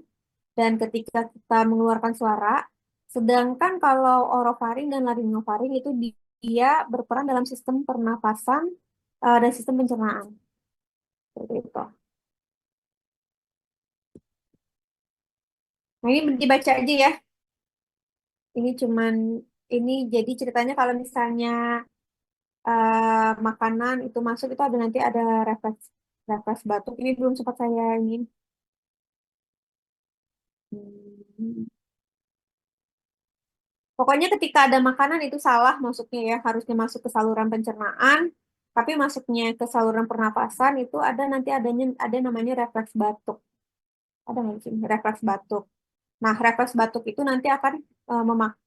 dan ketika kita mengeluarkan suara, sedangkan kalau orofaring dan laringofaring itu dia berperan dalam sistem pernapasan dan sistem pencernaan. Seperti itu. Nah, ini dibaca aja ya. Ini cuman ini jadi ceritanya kalau misalnya makanan itu masuk itu ada nanti ada refleks refleks batuk. Ini belum sempat saya ingin. Pokoknya ketika ada makanan itu salah masuknya ya, harusnya masuk ke saluran pencernaan, tapi masuknya ke saluran pernapasan itu ada nanti ada namanya refleks batuk. Ada nggak sih refleks batuk? Nah, refleks batuk itu nanti akan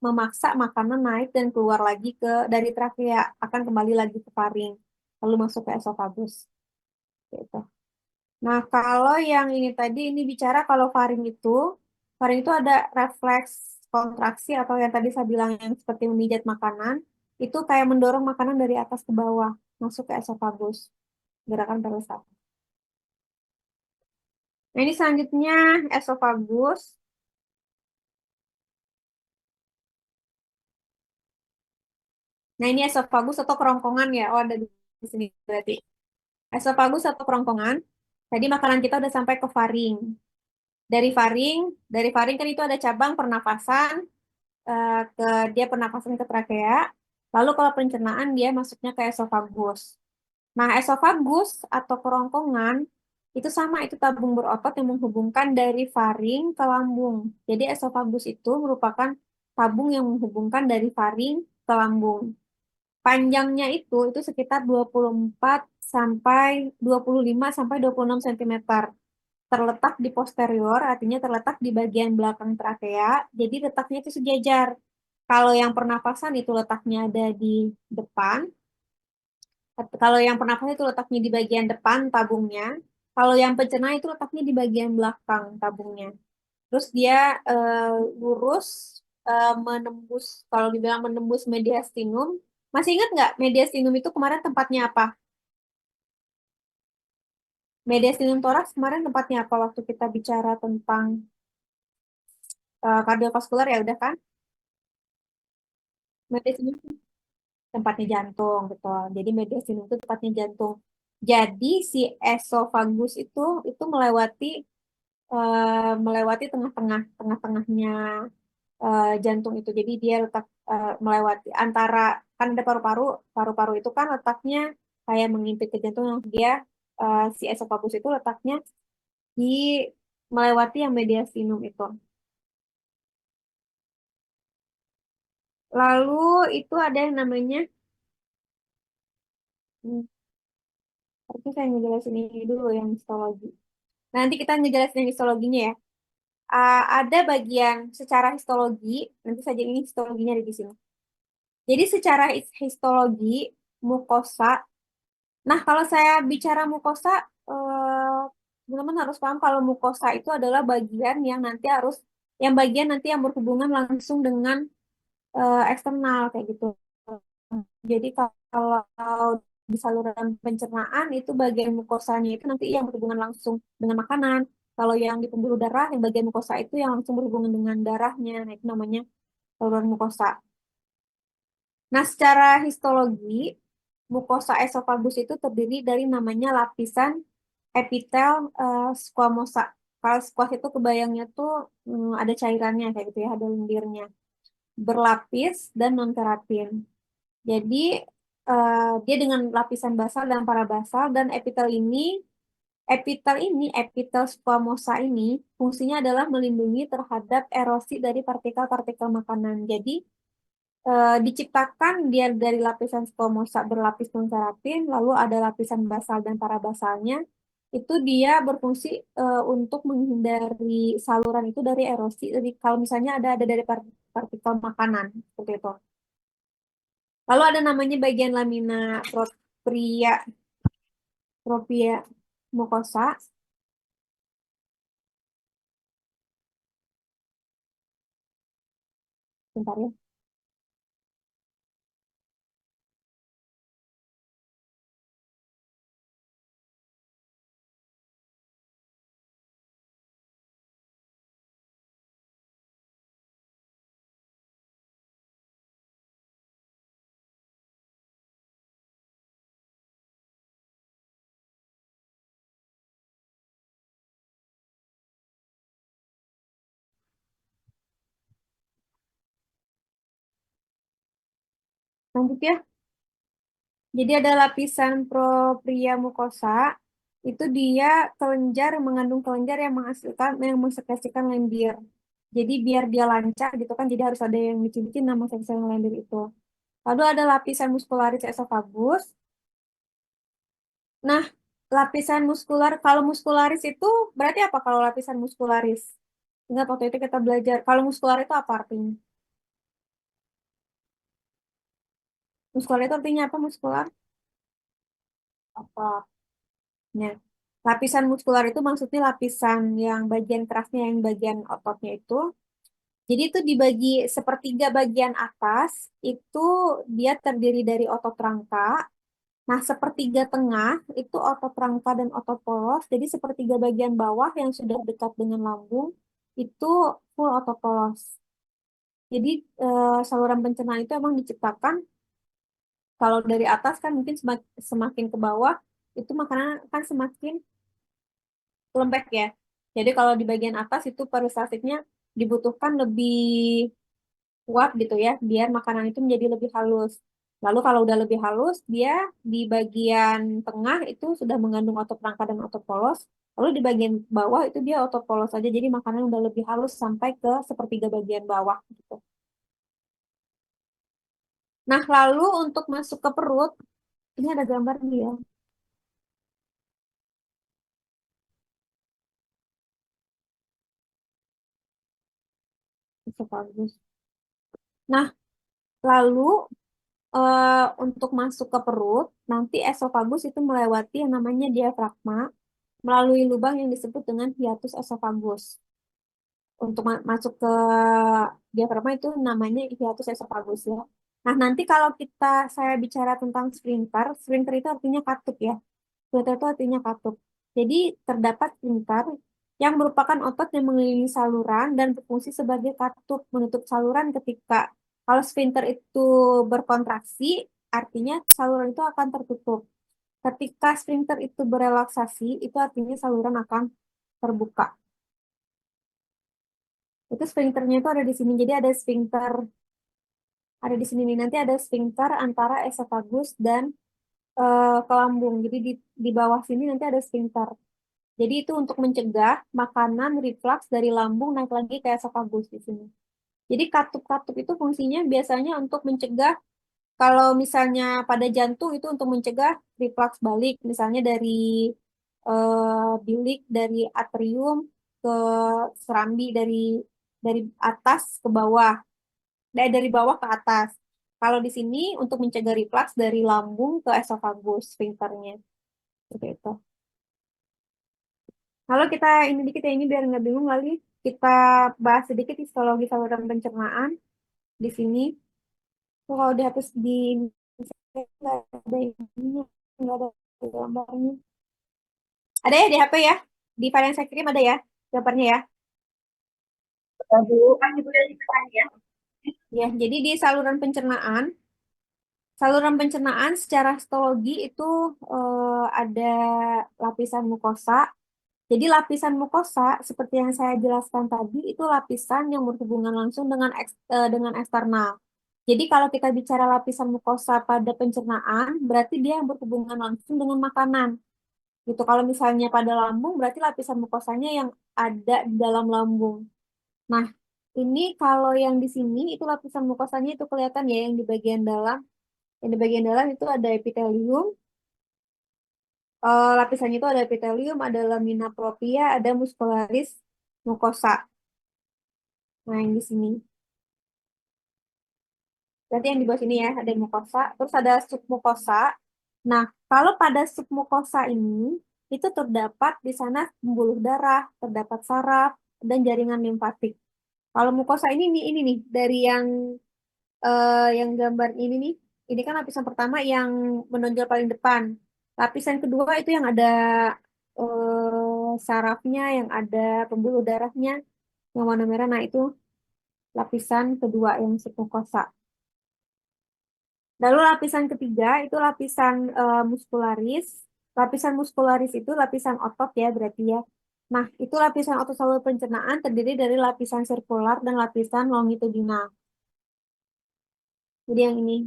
memaksa makanan naik dan keluar lagi dari trakea, akan kembali lagi ke faring, lalu masuk ke esofagus. Gitu. Nah, kalau yang ini tadi ini bicara kalau faring itu ada refleks kontraksi atau yang tadi saya bilang yang seperti memijat makanan, itu kayak mendorong makanan dari atas ke bawah, masuk ke esofagus, gerakan peresapan. Nah, ini selanjutnya esofagus. Nah, ini esofagus atau kerongkongan ya. Oh, ada di sini berarti. Esofagus atau kerongkongan. Tadi makanan kita udah sampai ke faring. Dari faring kan itu ada cabang pernafasan, ke dia pernafasan ke trakea. Lalu kalau pencernaan dia masuknya ke esofagus. Nah, esofagus atau kerongkongan itu sama, itu tabung berotot yang menghubungkan dari faring ke lambung. Jadi esofagus itu merupakan tabung yang menghubungkan dari faring ke lambung. Panjangnya itu sekitar 24 sampai 25 sampai 26 cm. Terletak di posterior, artinya terletak di bagian belakang trakea, jadi letaknya itu sejajar. Kalau yang pernapasan itu letaknya ada di depan, kalau yang pernapasan itu letaknya di bagian depan tabungnya, kalau yang pencernaan itu letaknya di bagian belakang tabungnya. Terus dia eh, lurus, menembus, kalau dibilang menembus mediastinum. Masih ingat nggak mediastinum itu kemarin tempatnya apa? Mediastinum toraks kemarin tempatnya apa waktu kita bicara tentang kardiovaskular ya udah kan? Mediastinum tempatnya jantung, betul. Jadi mediastinum itu tempatnya jantung. Jadi si esofagus itu melewati tengah-tengahnya jantung itu. Jadi dia letak melewati antara, kan ada paru-paru, paru-paru itu kan letaknya kayak mengimpit ke jantung, yang dia si esofagus itu letaknya di melewati yang mediastinum itu. Lalu itu ada yang namanya, harusnya saya ngejelasin ini dulu yang histologi. Nanti kita ngejelasin yang histologinya ya. Ada bagian secara histologi, nanti saja ini histologinya ada di sini. Jadi secara histologi mukosa. Nah, kalau saya bicara mukosa, teman-teman harus paham kalau mukosa itu adalah bagian yang yang berhubungan langsung dengan eksternal kayak gitu. Jadi kalau di saluran pencernaan itu bagian mukosanya itu nanti yang berhubungan langsung dengan makanan. Kalau yang di pembuluh darah, yang bagian mukosa itu yang langsung berhubungan dengan darahnya. Nah, itu namanya saluran mukosa. Nah, secara histologi, mukosa esofagus itu terdiri dari namanya lapisan epitel squamosa. Kalau squash itu kebayangnya tuh ada cairannya kayak gitu ya, ada lendirnya. Berlapis dan non-keratin. Jadi dia dengan lapisan basal dan parabasal, dan epitel squamosa ini fungsinya adalah melindungi terhadap erosi dari partikel-partikel makanan. Jadi diciptakan dia dari lapisan squamosa berlapis non-keratin, lalu ada lapisan basal dan parabasalnya. Itu dia berfungsi untuk menghindari saluran itu dari erosi. Jadi kalau misalnya ada dari partikel makanan seperti itu. Lalu ada namanya bagian lamina propria, propria mucosa. Bentar ya. Lanjut ya. Jadi ada lapisan propria mucosa. Itu dia kelenjar, mengandung kelenjar yang yang mengsekresikan lendir. Jadi biar dia lancar gitu kan, jadi harus ada yang bikin nama sel lendir itu. Lalu ada lapisan muscularis esophagus. Nah, lapisan muskular, kalau muskularis itu berarti apa kalau lapisan muskularis? Ingat waktu itu kita belajar, kalau muskular itu apa artinya? Muskular itu artinya apa muskular? Apa? Ya. Lapisan muskular itu maksudnya lapisan yang bagian kerasnya, yang bagian ototnya itu. Jadi itu dibagi sepertiga bagian atas itu dia terdiri dari otot rangka. Nah, sepertiga tengah itu otot rangka dan otot polos. Jadi sepertiga bagian bawah yang sudah dekat dengan lambung itu full otot polos. Jadi saluran pencernaan itu emang diciptakan kalau dari atas kan mungkin semakin ke bawah itu makanan kan semakin lembek ya. Jadi kalau di bagian atas itu peristaltiknya dibutuhkan lebih kuat gitu ya, biar makanan itu menjadi lebih halus. Lalu kalau udah lebih halus, dia di bagian tengah itu sudah mengandung otot rangka dan otot polos. Lalu di bagian bawah itu dia otot polos saja, jadi makanan udah lebih halus sampai ke sepertiga bagian bawah gitu. Nah, lalu untuk masuk ke perut, ini ada gambar nih ya. Bisa bagus. Nah, lalu untuk masuk ke perut, nanti esofagus itu melewati yang namanya diafragma melalui lubang yang disebut dengan hiatus esofagus. Untuk masuk ke diafragma itu namanya hiatus esofagus ya. Nah, nanti kalau saya bicara tentang sphincter, sphincter itu artinya katup ya. Sphincter itu artinya katup. Jadi terdapat sphincter yang merupakan otot yang mengelilingi saluran dan berfungsi sebagai katup menutup saluran ketika kalau sphincter itu berkontraksi, artinya saluran itu akan tertutup. Ketika sphincter itu berelaksasi, itu artinya saluran akan terbuka. Itu sphincternya itu ada di sini. Jadi ada di sini nih. Nanti ada sphincter antara esofagus dan ke lambung. Jadi di bawah sini nanti ada sphincter. Jadi itu untuk mencegah makanan reflux dari lambung naik lagi ke esofagus di sini. Jadi katup-katup itu fungsinya biasanya untuk mencegah kalau misalnya pada jantung itu untuk mencegah reflux balik, misalnya dari bilik dari atrium ke serambi dari atas ke bawah, dari bawah ke atas. Kalau di sini untuk mencegah reflux dari lambung ke esofagus sphincternya. Seperti itu. Kalau kita ini dikit ya ini biar nggak bingung lagi, kita bahas sedikit histologi saluran pencernaan di sini. Tuh, kalau dihapus di nggak ada ininya, nggak ada gambarnya. Ada ya di HP ya? Di file yang saya kirim ada ya gambarnya ya? Dulu kan ibu dari ya. Ya, jadi di saluran pencernaan secara histologi itu ada lapisan mukosa. Jadi lapisan mukosa seperti yang saya jelaskan tadi itu lapisan yang berhubungan langsung dengan eksternal. Jadi kalau kita bicara lapisan mukosa pada pencernaan, berarti dia yang berhubungan langsung dengan makanan. Gitu. Kalau misalnya pada lambung, berarti lapisan mukosanya yang ada di dalam lambung. Nah, ini kalau yang di sini itu lapisan mukosanya itu kelihatan ya yang di bagian dalam. Yang di bagian dalam itu ada epitelium. Lapisannya itu ada epitelium, ada lamina propria, ada muscularis mucosa. Nah, yang di sini. Berarti yang di bawah sini ya, ada mukosa. Terus ada submukosa. Nah, kalau pada submukosa ini, itu terdapat di sana pembuluh darah, terdapat saraf, dan jaringan limfatik. Kalau mukosa ini nih, dari yang gambar ini nih, ini kan lapisan pertama yang menonjol paling depan. Lapisan kedua itu yang ada sarafnya, yang ada pembuluh darahnya, yang warna merah. Nah, itu lapisan kedua yang submukosa. Lalu lapisan ketiga itu lapisan muskularis. Lapisan muskularis itu lapisan otot ya berarti ya. Nah, itu lapisan otot saluran pencernaan terdiri dari lapisan sirkular dan lapisan longitudinal. Jadi yang ini.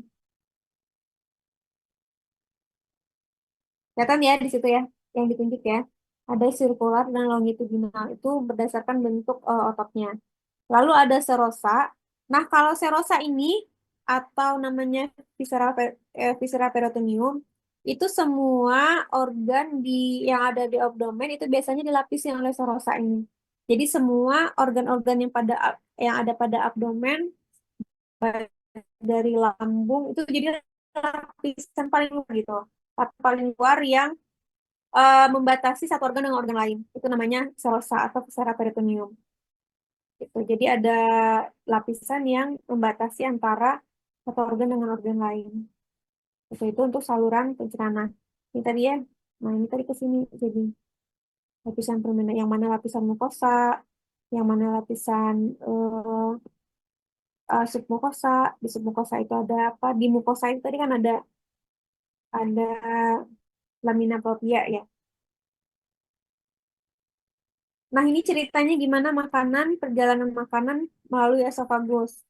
Kelihatan ya di situ ya, yang ditunjuk ya. Ada sirkular dan longitudinal itu berdasarkan bentuk ototnya. Lalu ada serosa. Nah, kalau serosa ini atau namanya viscera peritoneum itu semua organ yang ada di abdomen itu biasanya dilapisi oleh serosa ini. Jadi semua organ-organ yang ada pada abdomen dari lambung itu jadi lapisan paling luar gitu. Paling luar yang membatasi satu organ dengan organ lain. Itu namanya serosa atau viscera peritoneum. Gitu. Jadi ada lapisan yang membatasi antara satu organ dengan organ lain. Itu untuk saluran pencernaan. Nah, ini tadi ya. Nah, ini tadi ke sini. Jadi lapisan permanen, yang mana lapisan mukosa, yang mana lapisan submukosa. Di submukosa itu ada apa? Di mukosa itu tadi kan ada lamina propria ya. Nah, ini ceritanya gimana perjalanan makanan melalui esofagus.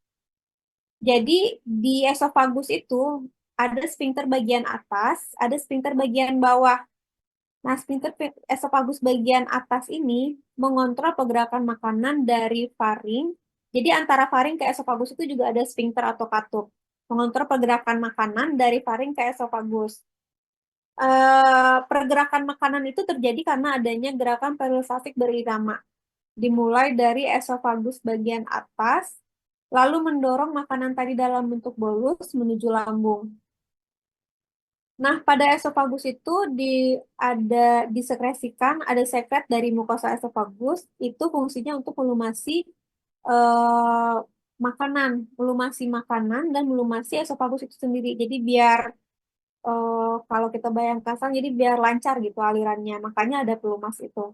Jadi di esofagus itu ada sphincter bagian atas, ada sphincter bagian bawah. Nah, esofagus bagian atas ini mengontrol pergerakan makanan dari faring. Jadi antara faring ke esofagus itu juga ada sphincter atau katup. Mengontrol pergerakan makanan dari faring ke esofagus. Pergerakan makanan itu terjadi karena adanya gerakan peristaltik berirama. Dimulai dari esofagus bagian atas, lalu mendorong makanan tadi dalam bentuk bolus menuju lambung. Nah, pada esofagus itu ada disekresikan, ada sekret dari mukosa esofagus, itu fungsinya untuk melumasi eh, melumasi makanan dan melumasi esofagus itu sendiri. Jadi biar kalau kita bayangkan, jadi biar lancar gitu alirannya, makanya ada pelumas itu.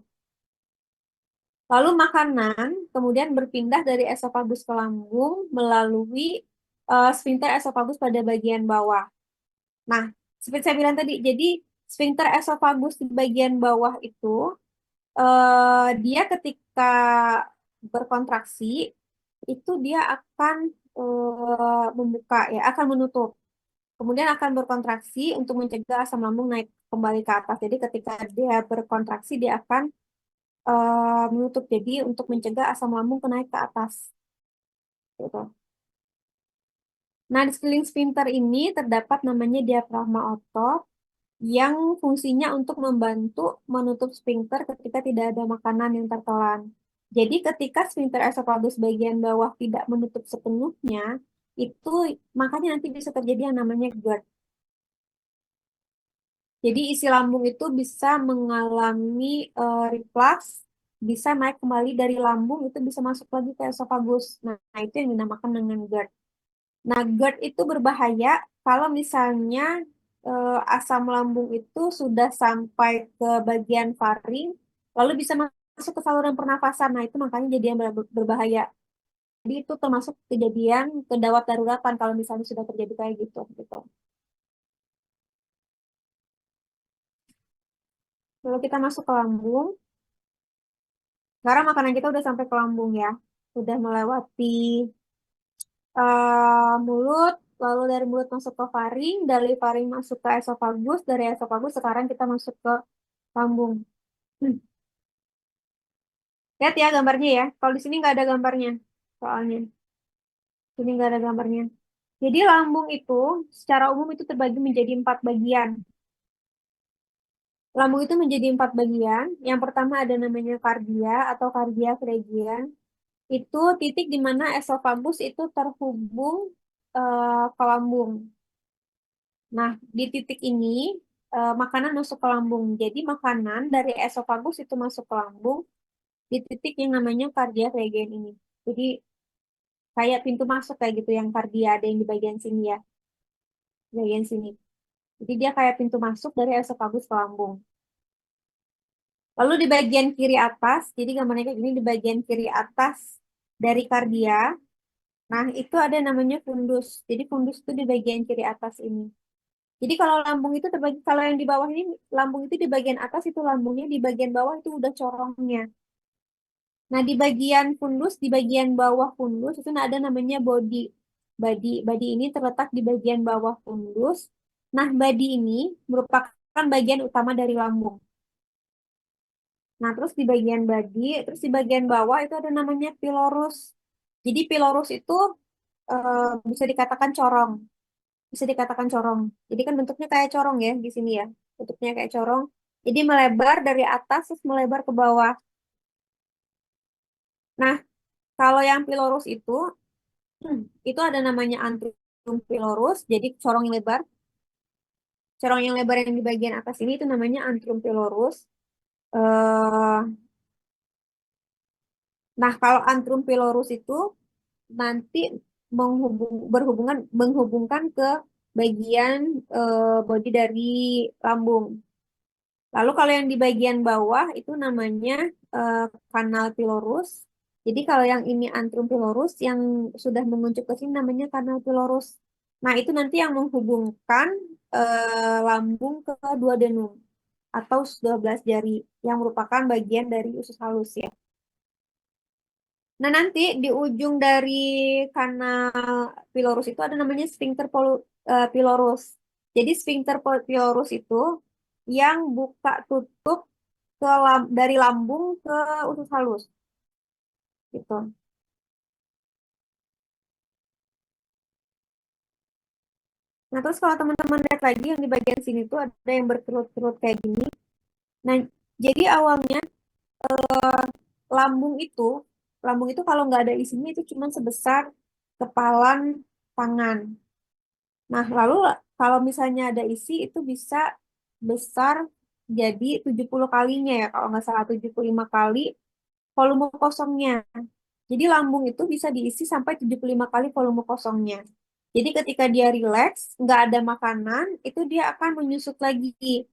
Lalu makanan kemudian berpindah dari esofagus ke lambung melalui sphincter esofagus pada bagian bawah. Nah, seperti saya bilang tadi, jadi sphincter esofagus di bagian bawah itu dia ketika berkontraksi itu dia akan membuka ya, akan menutup. Kemudian akan berkontraksi untuk mencegah asam lambung naik kembali ke atas. Jadi ketika dia berkontraksi dia akan menutup. Jadi untuk mencegah asam lambung naik ke atas. Gitu. Nah, di sekeliling sphincter ini terdapat namanya diafragma otot yang fungsinya untuk membantu menutup sphincter ketika tidak ada makanan yang tertelan. Jadi ketika sphincter esofagus bagian bawah tidak menutup sepenuhnya, itu makanya nanti bisa terjadi yang namanya GERD. Jadi isi lambung itu bisa mengalami reflux, bisa naik kembali dari lambung, itu bisa masuk lagi ke esofagus. Nah, itu yang dinamakan dengan GERD. Nah, GERD itu berbahaya kalau misalnya asam lambung itu sudah sampai ke bagian faring, lalu bisa masuk ke saluran pernafasan. Nah, itu makanya jadi yang berbahaya. Jadi itu termasuk kejadian gawat daruratan kalau misalnya sudah terjadi kayak gitu. Lalu kita masuk ke lambung. Sekarang makanan kita udah sampai ke lambung ya. Udah melewati mulut, lalu dari mulut masuk ke faring, dari faring masuk ke esofagus, dari esofagus sekarang kita masuk ke lambung. Lihat ya gambarnya ya. Kalau di sini nggak ada gambarnya, soalnya sini nggak ada gambarnya. Jadi lambung itu secara umum itu terbagi menjadi 4 bagian. Lambung itu menjadi 4 bagian. Yang pertama ada namanya kardia atau kardia phrygian. Itu titik di mana esofagus itu terhubung ke lambung. Nah, di titik ini makanan masuk ke lambung. Jadi makanan dari esofagus itu masuk ke lambung di titik yang namanya kardia phrygian ini. Jadi kayak pintu masuk kayak gitu yang kardia ada yang di bagian sini ya, bagian sini. Jadi dia kayak pintu masuk dari esofagus ke lambung. Lalu di bagian kiri atas, jadi gambarnya kayak gini di bagian kiri atas dari kardia. Nah, itu ada namanya fundus. Jadi fundus itu di bagian kiri atas ini. Jadi kalau lambung itu terbagi, kalau yang di bawah ini, lambung itu di bagian atas itu lambungnya, di bagian bawah itu udah corongnya. Nah, di bagian fundus, di bagian bawah fundus itu ada namanya body. Body ini terletak di bagian bawah fundus. Nah, body ini merupakan bagian utama dari lambung. Nah, terus di bagian body, terus di bagian bawah itu ada namanya pylorus. Jadi pylorus itu bisa dikatakan corong. Bisa dikatakan corong. Jadi kan bentuknya kayak corong ya di sini ya. Bentuknya kayak corong. Jadi melebar dari atas terus melebar ke bawah. Nah, kalau yang pylorus itu ada namanya antrium pylorus. Jadi corong yang lebar. Corong yang lebar yang di bagian atas ini itu namanya antrium pylorus. Eh, Nah, kalau antrum pylorus itu nanti menghubungkan ke bagian bodi dari lambung. Lalu kalau yang di bagian bawah itu namanya eh, kanal pylorus. Jadi kalau yang ini antrum pylorus, yang sudah menguncup ke sini namanya kanal pylorus. Nah, itu nanti yang menghubungkan lambung ke duodenum atau 12 jari yang merupakan bagian dari usus halus ya. Nah, nanti di ujung dari kanal pylorus itu ada namanya pylorus. Jadi pylorus itu yang buka tutup dari lambung ke usus halus gitu. Nah, terus kalau teman-teman lihat lagi yang di bagian sini tuh ada yang berkerut-kerut kayak gini. Nah, jadi awalnya lambung itu lambung itu kalau nggak ada isinya itu cuma sebesar kepalan tangan. Nah, lalu kalau misalnya ada isi itu bisa besar jadi 70 kalinya ya, kalau nggak salah 75 kali volume kosongnya. Jadi lambung itu bisa diisi sampai 75 kali volume kosongnya. Jadi ketika dia rileks, nggak ada makanan, itu dia akan menyusut lagi.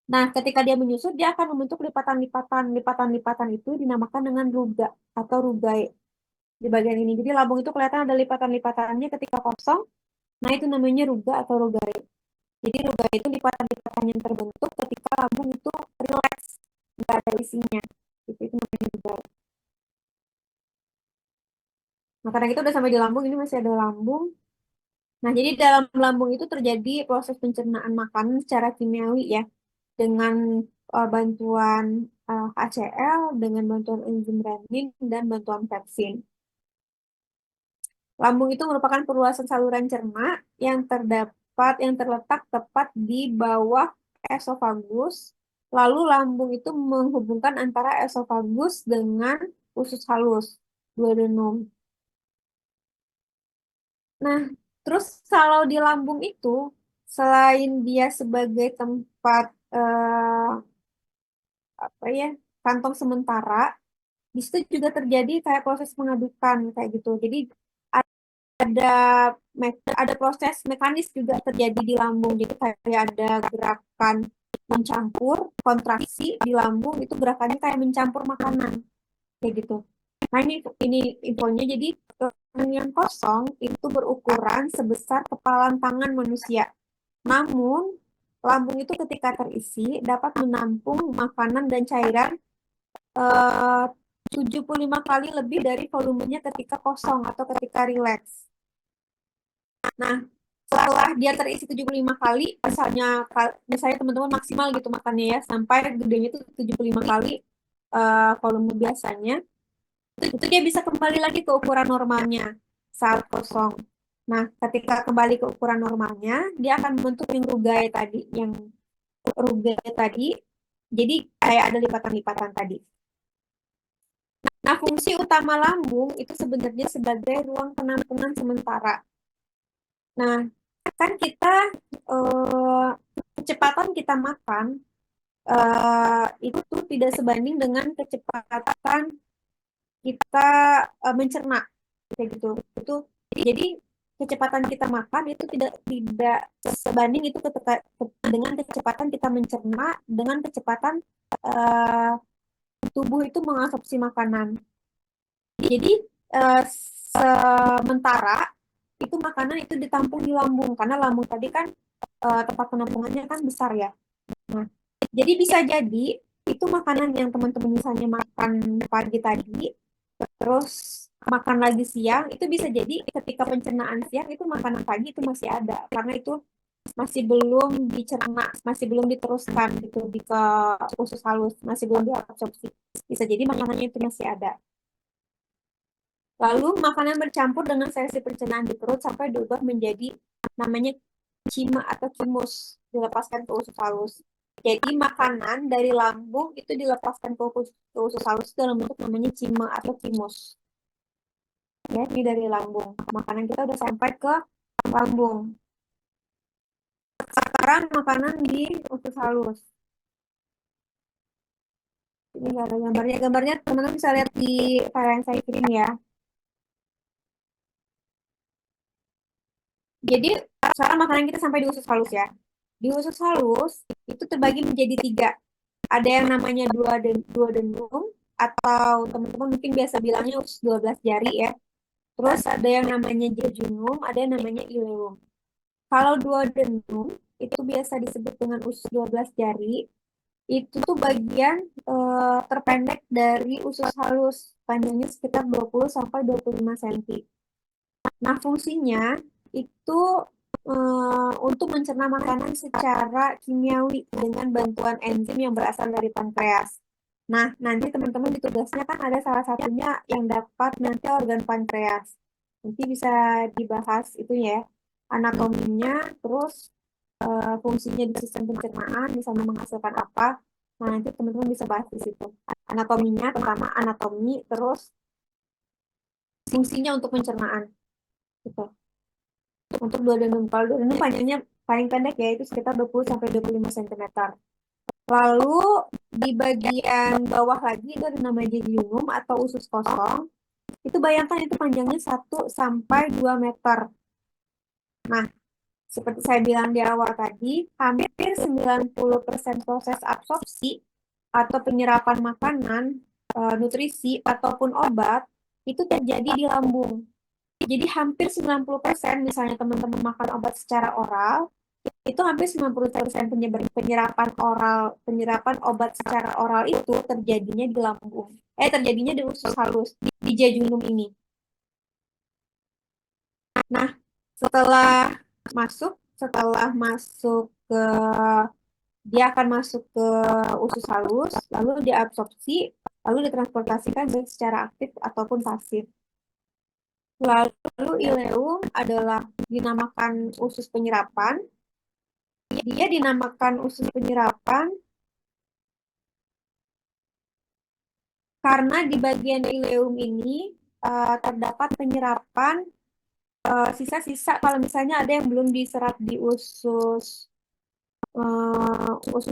Nah, ketika dia menyusut, dia akan membentuk lipatan-lipatan. Lipatan-lipatan itu dinamakan dengan ruga atau rugai di bagian ini. Jadi lambung itu kelihatan ada lipatan-lipatannya ketika kosong. Nah, itu namanya ruga atau rugai. Jadi ruga itu lipatan-lipatan yang terbentuk ketika lambung itu rileks, nggak ada isinya. Itu namanya ruga. Nah, karena kita udah sampai di lambung, ini masih ada lambung. Nah, jadi dalam lambung itu terjadi proses pencernaan makanan secara kimiawi ya, dengan bantuan HCl, dengan bantuan enzim renin, dan bantuan pepsin. Lambung itu merupakan perluasan saluran cerna yang terletak tepat di bawah esofagus. Lalu lambung itu menghubungkan antara esofagus dengan usus halus, duodenum. Nah, terus kalau di lambung itu, selain dia sebagai tempat apa ya, kantong sementara, di situ juga terjadi kayak proses pengadukan kayak gitu. Jadi ada ada proses mekanis juga terjadi di lambung. Jadi kayak ada gerakan mencampur, kontraksi di lambung itu gerakannya kayak mencampur makanan kayak gitu. Nah, ini infonya. Jadi lambung yang kosong itu berukuran sebesar kepalan tangan manusia. Namun, lambung itu ketika terisi dapat menampung makanan dan cairan eh, 75 kali lebih dari volumenya ketika kosong atau ketika rileks. Nah, setelah dia terisi 75 kali, misalnya teman-teman maksimal gitu makannya ya, sampai gedenya itu 75 kali volume biasanya, itu dia bisa kembali lagi ke ukuran normalnya saat kosong. Nah, ketika kembali ke ukuran normalnya, dia akan membentuk yang rugai tadi. Jadi kayak ada lipatan-lipatan tadi. Nah, fungsi utama lambung itu sebenarnya sebagai ruang penampungan sementara. Nah, kan kita eh, kecepatan kita makan itu tuh tidak sebanding dengan kecepatan kita mencerna kayak gitu. Itu jadi kecepatan kita makan itu tidak sebanding itu dengan kecepatan kita mencerna dengan kecepatan eh, tubuh itu mengabsorpsi makanan. Jadi sementara itu makanan itu ditampung di lambung karena lambung tadi kan tempat penampungannya kan besar ya. Nah, jadi bisa jadi itu makanan yang teman-teman misalnya makan pagi tadi, terus makan lagi siang, itu bisa jadi ketika pencernaan siang itu makanan pagi itu masih ada karena itu masih belum dicerna, masih belum diteruskan gitu di ke usus halus, masih belum diabsorpsi. Bisa jadi makanannya itu masih ada. Lalu makanan bercampur dengan sesi pencernaan di perut sampai berubah menjadi namanya cima atau kimus, dilepaskan ke usus halus. Jadi makanan dari lambung itu dilepaskan ke usus halus dalam bentuk namanya cima atau kimus. Ya, ini dari lambung. Makanan kita udah sampai ke lambung. Sekarang makanan di usus halus. Ini nggak ada gambarnya. Gambarnya teman-teman bisa lihat di file yang saya kirim ya. Jadi sekarang makanan kita sampai di usus halus ya. Di usus halus itu terbagi menjadi 3. Ada yang namanya duodenum atau teman-teman mungkin biasa bilangnya usus 12 jari ya. Terus ada yang namanya jejunum, ada yang namanya ileum. Kalau duodenum itu biasa disebut dengan usus 12 jari. Itu tuh bagian terpendek dari usus halus, panjangnya sekitar 20 sampai 25 cm. Nah, fungsinya itu untuk mencerna makanan secara kimiawi dengan bantuan enzim yang berasal dari pankreas. Nah, nanti teman-teman di tugasnya kan ada salah satunya yang dapat nanti organ pankreas. Nanti bisa dibahas itu ya, anatominya, terus fungsinya di sistem pencernaan, misalnya menghasilkan apa. Nah, nanti teman-teman bisa bahas di situ. Anatominya, pertama anatomi, terus fungsinya untuk pencernaan. Gitu. Untuk duodenum, kalau duodenum panjangnya paling pendek ya, itu sekitar 20 sampai 25 cm. Lalu di bagian bawah lagi itu ada namanya jejunum atau usus kosong. Itu bayangkan itu panjangnya 1 sampai 2 meter. Nah, seperti saya bilang di awal tadi, hampir 90% proses absorpsi atau penyerapan makanan, nutrisi, ataupun obat, itu terjadi di lambung. Jadi hampir 90% misalnya teman-teman makan obat secara oral, itu hampir 90% penyerapan obat secara oral itu terjadinya di lambung. Terjadinya di usus halus, di jejunum ini. Nah, setelah masuk ke dia akan masuk ke usus halus, lalu diabsorpsi, lalu ditransportasikan baik secara aktif ataupun pasif. Lalu ileum adalah dinamakan usus penyerapan. Dia dinamakan usus penyerapan karena di bagian ileum ini terdapat penyerapan sisa-sisa kalau misalnya ada yang belum diserap di usus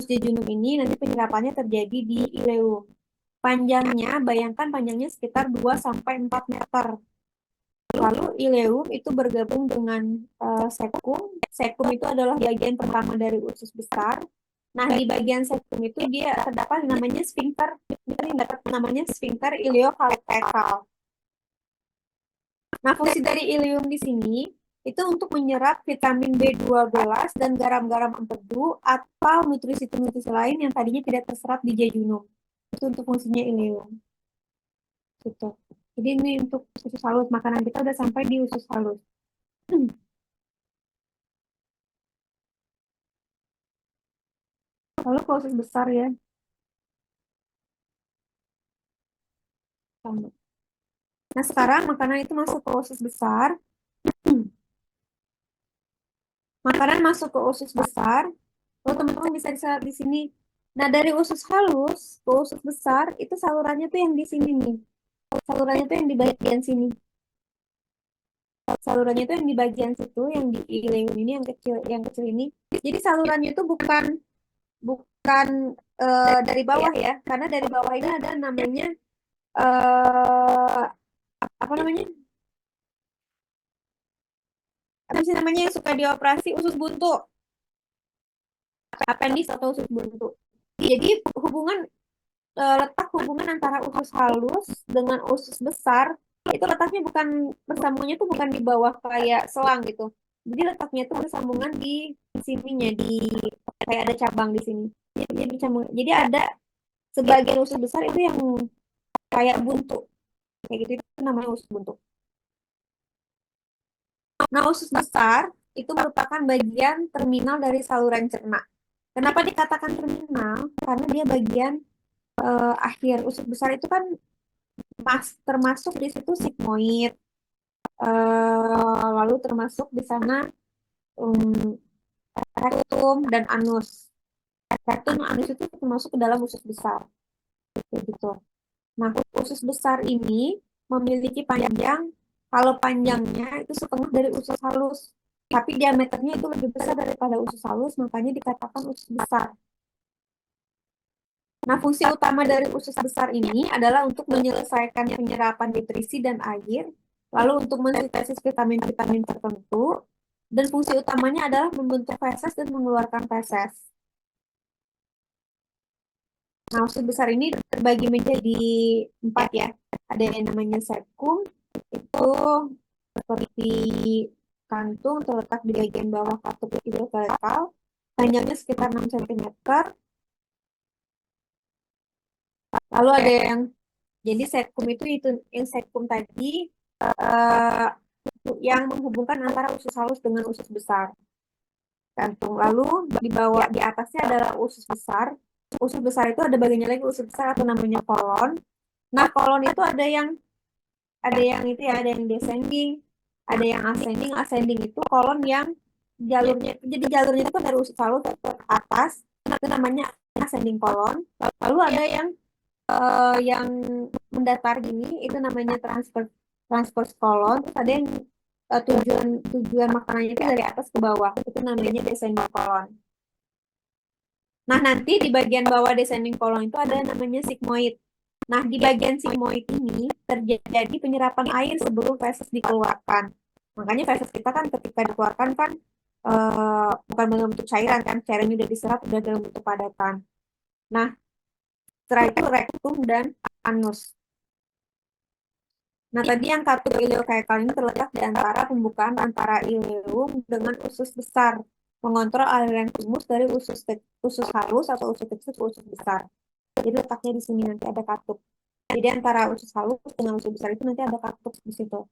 jejunum ini, nanti penyerapannya terjadi di ileum. Panjangnya, bayangkan panjangnya sekitar 2 sampai 4 meter. Lalu ileum itu bergabung dengan sekum. Sekum itu adalah bagian pertama dari usus besar. Nah, di bagian sekum itu dia terdapat namanya sphincter. Ini dapat namanya sphincter iliokalpekal. Nah, fungsi dari ileum di sini itu untuk menyerap vitamin B12 dan garam-garam empedu atau nutrisi-nutrisi lain yang tadinya tidak terserap di jejunum. Itu untuk fungsinya ileum. Gitu. Jadi ini untuk usus halus, makanan kita udah sampai di usus halus. Lalu ke usus besar ya. Nah, sekarang makanan itu masuk ke usus besar. Makanan masuk ke usus besar. Lalu teman-teman bisa lihat di sini. Nah, dari usus halus ke usus besar, itu salurannya tuh yang di sini nih. Salurannya tuh yang di bagian sini. Salurannya tuh yang di bagian situ, yang di ileum ini, yang kecil ini. Jadi salurannya itu bukan dari bawah ya, karena dari bawah ini ada namanya apa namanya? Apa sih namanya yang suka dioperasi usus buntu? Apendis atau usus buntu. Jadi letak hubungan antara usus halus dengan usus besar itu letaknya bukan bersambungnya tuh bukan di bawah kayak selang gitu. Jadi letaknya tuh bersambungan di sininya, di kayak ada cabang di sini. Jadi ada sebagian usus besar itu yang kayak buntu. Kayak gitu itu namanya usus buntu. Nah, usus besar itu merupakan bagian terminal dari saluran cerna. Kenapa dikatakan terminal? Karena dia bagian akhir. Usus besar itu kan termasuk di situ sigmoid, lalu termasuk di sana rektum dan anus. Rektum dan anus itu termasuk ke dalam usus besar. Kayak gitu. Nah, usus besar ini memiliki panjang, kalau panjangnya itu setengah dari usus halus, tapi diameternya itu lebih besar daripada usus halus, makanya dikatakan usus besar. Nah, fungsi utama dari usus besar ini adalah untuk menyelesaikan penyerapan nutrisi dan air, lalu untuk mensintesis vitamin-vitamin tertentu, dan fungsi utamanya adalah membentuk feses dan mengeluarkan feses. Nah, usus besar ini terbagi menjadi 4 ya. Ada yang namanya septum, itu seperti kantung terletak di bagian bawah katup hidrokelekal, panjangnya sekitar 6 cm. Lalu ada jadi septum itu yang septum tadi eh, yang menghubungkan antara usus halus dengan usus besar. Kantung. Lalu di bawah di atasnya adalah usus besar. Usus besar itu ada bagiannya lagi usus besar atau namanya kolon. Nah, kolon itu ada yang itu ya, ada yang descending, ada yang ascending. Ascending itu kolon yang jalurnya itu kan dari usus halus ke atas. Nah, itu namanya ascending kolon. Lalu ada yang mendatar gini, itu namanya transverse kolon. Terus ada yang tujuan makanannya itu dari atas ke bawah, itu namanya descending kolon. Nah, nanti di bagian bawah descending kolon itu ada yang namanya sigmoid. Nah, di bagian sigmoid ini terjadi penyerapan air sebelum feses dikeluarkan. Makanya feses kita kan ketika dikeluarkan kan bukan dalam bentuk cairan kan, cairannya udah diserap, udah dalam bentuk padatan. Nah, setelah itu rektum dan anus. Nah, tadi yang katup ileokaekal ini terletak di antara pembukaan antara ileum dengan usus besar, mengontrol aliran timus dari usus halus atau usus kecil ke usus besar. Jadi letaknya di sini nanti ada katup. Jadi antara usus halus dengan usus besar itu nanti ada katup di situ.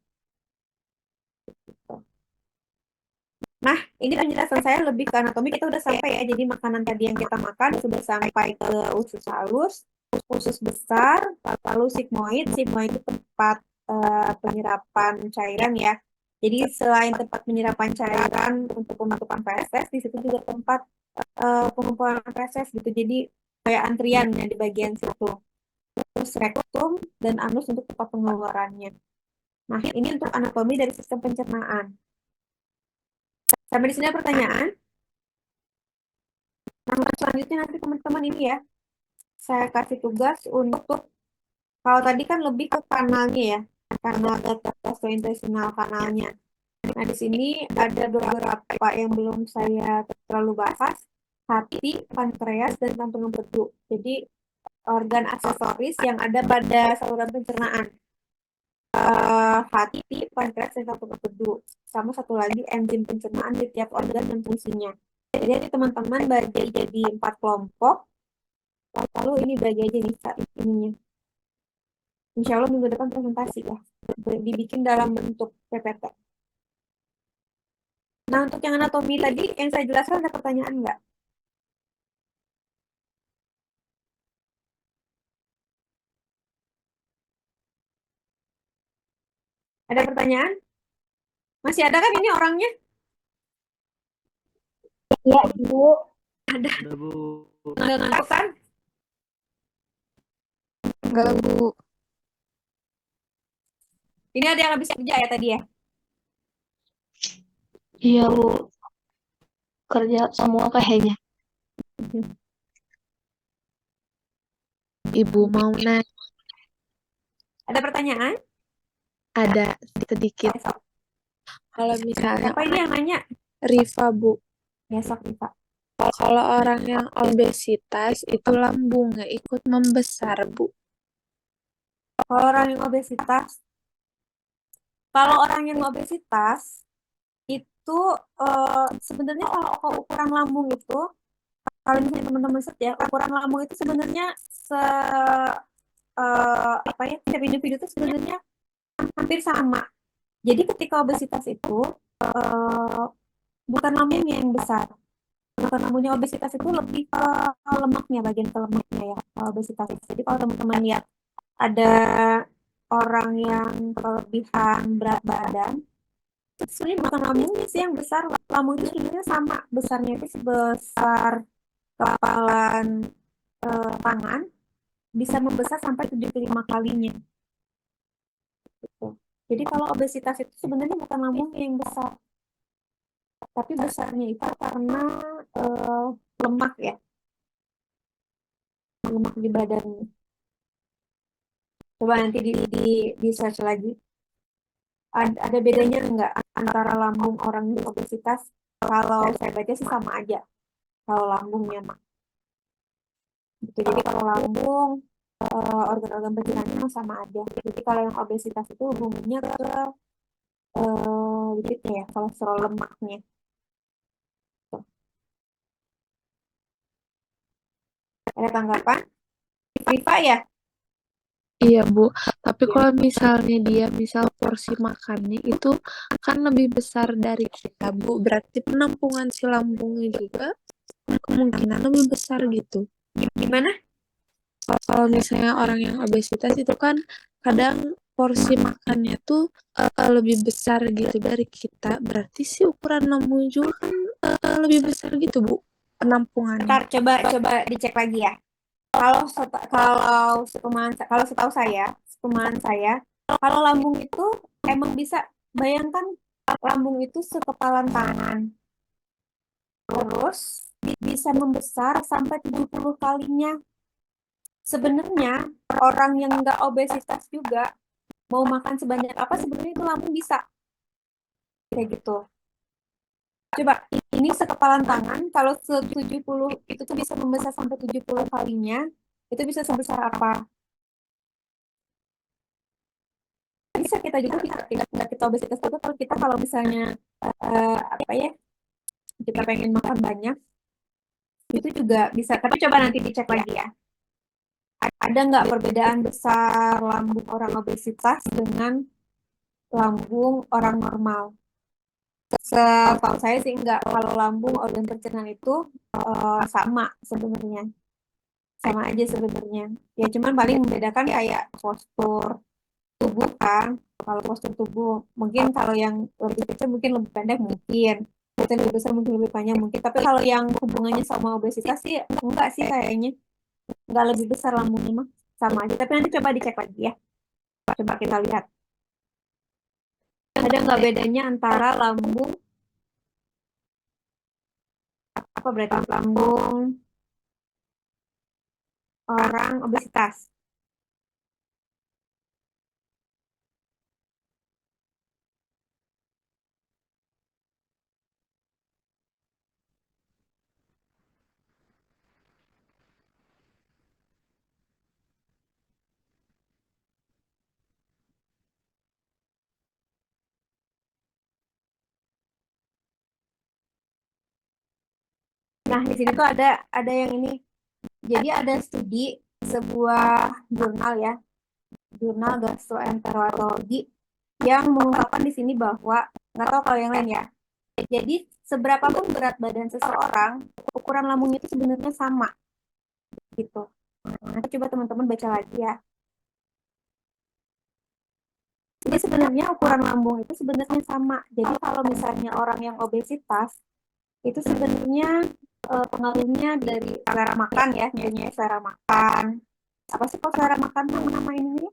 Nah, ini penjelasan saya lebih ke anatomi. Kita udah sampai ya. Jadi makanan tadi yang kita makan sudah sampai ke usus halus, usus besar, lalu sigmoid. Sigmoid itu tempat penyerapan cairan ya. Jadi selain tempat penyerapan cairan untuk pembentukan feses, di situ juga tempat pengumpulan feses gitu. Jadi kayak antrian ya di bagian situ. Terus rektum dan anus untuk tempat pengeluarannya. Nah, ini untuk anatomi dari sistem pencernaan. Sampai di sini ada pertanyaan. Nah, selanjutnya nanti teman-teman ini ya, saya kasih tugas untuk, kalau tadi kan lebih ke kanalnya ya, kanal gastrointestinal kanalnya. Nah, di sini ada beberapa yang belum saya terlalu bahas, hati, pankreas, dan kantung empedu. Jadi, organ aksesoris yang ada pada saluran pencernaan. Hati, pankreas, dan kantung empedu. Sama satu lagi enzim pencernaan di tiap organ dan fungsinya. Jadi nanti teman-teman bagi jadi 4 kelompok, lalu ini bagi aja nih ininya. Insya Allah minggu depan presentasi ya, dibikin dalam bentuk PPT. Nah, untuk yang anatomi tadi yang saya jelaskan ada pertanyaan nggak? Ada pertanyaan? Masih ada kan ini orangnya? Iya, Ibu. Ada. Udah, Bu. Nggak ngantuk kan? Enggak, Bu. Ini ada yang habis kerja ya tadi ya? Iya, Bu. Kerja semua kayaknya. Ibu mau nanya, Ada pertanyaan? ada sedikit. Besok. Kalau misalnya Siapa ini yang nanya? Riva, Bu, Besok kita. kalau orang yang obesitas itu lambungnya ikut membesar, Bu. Kalau orang yang obesitas itu sebenarnya kalau ukuran lambung itu, kalau misalnya teman-teman set ya, ukuran lambung itu sebenarnya setiap individu itu sebenarnya hampir sama. Jadi ketika obesitas itu bukan lambungnya yang besar. Bukan lambungnya, obesitas itu lebih ke lemaknya, bagian ke lemaknya ya, obesitas. Jadi kalau teman-teman lihat ada orang yang kelebihan berat badan, itu sebenarnya bukan lambungnya sih yang besar. Lambung itu sebenarnya sama besarnya, itu sebesar kepalan tangan, bisa membesar sampai 75 kalinya. Gitu. Jadi kalau obesitas itu sebenarnya bukan lambungnya yang besar, tapi besarnya itu karena lemak ya. lemak di badan. Coba nanti di search lagi. Ada bedanya enggak antara lambung orang yang obesitas? Kalau saya baca sih sama aja. Kalau lambungnya mah. Gitu. Jadi kalau lambung organ-organ pencernaan mah sama aja. Jadi kalau yang obesitas itu hubungannya ke lipidnya ya, kolesterol lemaknya. Tuh. Ada tanggapan? Rifa ya? Iya, Bu. Tapi kalau misalnya dia misal porsi makannya itu kan lebih besar dari kita, Bu. Berarti penampungan si lambungnya juga kemungkinan lebih besar gitu. Gimana? Kalau misalnya orang yang obesitas itu kan kadang porsi makannya tuh lebih besar gitu dari kita. Berarti sih ukuran lambung juga kan lebih besar gitu, Bu. Penampungannya. Ntar coba dicek lagi ya. Kalau setahu saya, sepemahaman saya, kalau lambung itu emang bisa, bayangkan lambung itu sekepalan tangan. Terus bisa membesar sampai 70 kalinya. Sebenarnya orang yang nggak obesitas juga mau makan sebanyak apa sebenarnya itu lambung bisa. Kayak gitu. Coba, ini sekepalan tangan, kalau 70 itu tuh bisa membesar sampai 70 kalinya, itu bisa sebesar apa? Bisa kita juga bisa, tidak kita obesitas juga kalau misalnya apa ya, kita pengen makan banyak, itu juga bisa. Tapi coba nanti dicek lagi ya. Ada nggak perbedaan besar lambung orang obesitas dengan lambung orang normal? Setahu saya sih enggak. Kalau lambung organ pencernaan itu sama sebenarnya. Sama aja sebenarnya. Ya cuman paling membedakan kayak postur tubuh kan. Kalau postur tubuh mungkin kalau yang lebih kecil mungkin lebih pendek mungkin. Yang lebih besar mungkin lebih panjang mungkin. Tapi kalau yang hubungannya sama obesitas sih enggak sih kayaknya. Enggak lebih besar lambungnya mah. Sama aja. Tapi nanti coba dicek lagi ya. Coba kita lihat. Ada nggak bedanya antara lambung apa berarti lambung orang obesitas? Nah, di sini tuh ada yang ini. Jadi ada studi sebuah jurnal ya, jurnal gastroenterologi yang mengungkapkan di sini bahwa nggak tahu kalau yang lain ya. Jadi seberapapun berat badan seseorang, ukuran lambungnya itu sebenarnya sama gitu. Nanti coba teman-teman baca lagi ya. Jadi sebenarnya ukuran lambung itu sebenarnya sama. Jadi kalau misalnya orang yang obesitas itu sebenarnya pengaruhnya dari selera makan ya, misalnya selera makan. Apa sih kok selera makan nama ini?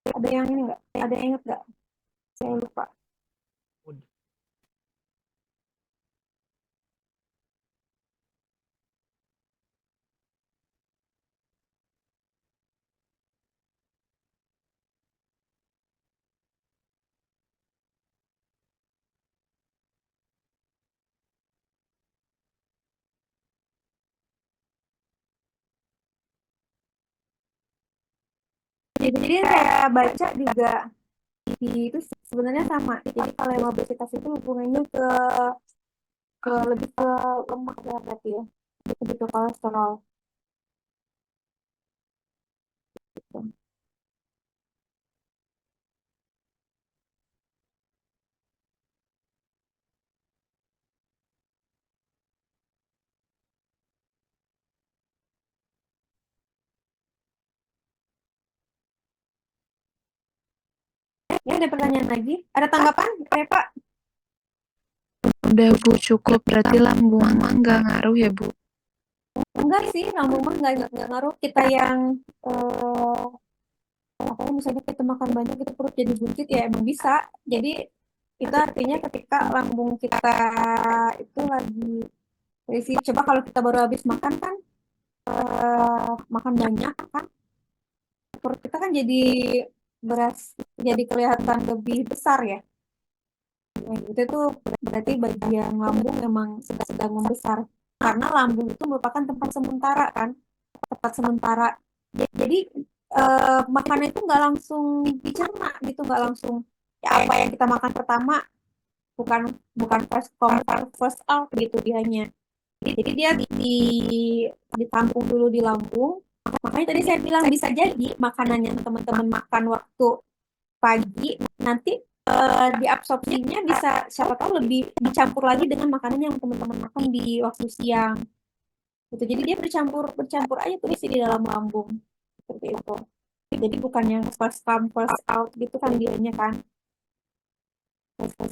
Ada yang ini nggak? Ada yang inget nggak? Saya lupa. Jadi saya baca juga itu sebenarnya sama. Jadi kalau yang obesitas itu hubungannya ke lebih ke lemak ya berarti ya, lebih ke kolesterol. Gitu. Ya ada pertanyaan lagi? Ada tanggapan, Pak? Udah, Bu, cukup. Berarti lambung mah nggak ngaruh ya, Bu? Enggak sih, lambung mah nggak ngaruh. Kita yang apa misalnya kita makan banyak itu perut jadi buncit ya emang bisa. Jadi itu artinya ketika lambung kita itu lagi berisi. Coba kalau kita baru habis makan kan makan banyak kan perut kita kan jadi kelihatan lebih besar ya. Nah, itu tuh berarti bagian lambung memang sedang membesar karena lambung itu merupakan tempat sementara kan, tempat sementara. Jadi makanan itu nggak langsung dicerna gitu, nggak langsung ya apa yang kita makan pertama bukan bukan first come first out gitu dianya. Jadi dia ditampung dulu di lambung. Makanya tadi saya bilang bisa jadi makanan yang teman-teman makan waktu pagi nanti diabsorpsinya bisa siapa tahu lebih dicampur lagi dengan makanan yang teman-teman makan di waktu siang. Gitu. Jadi dia bercampur aja tuh isi di dalam lambung. Seperti itu. Jadi bukan yang first come first out gitu kan dianya kan.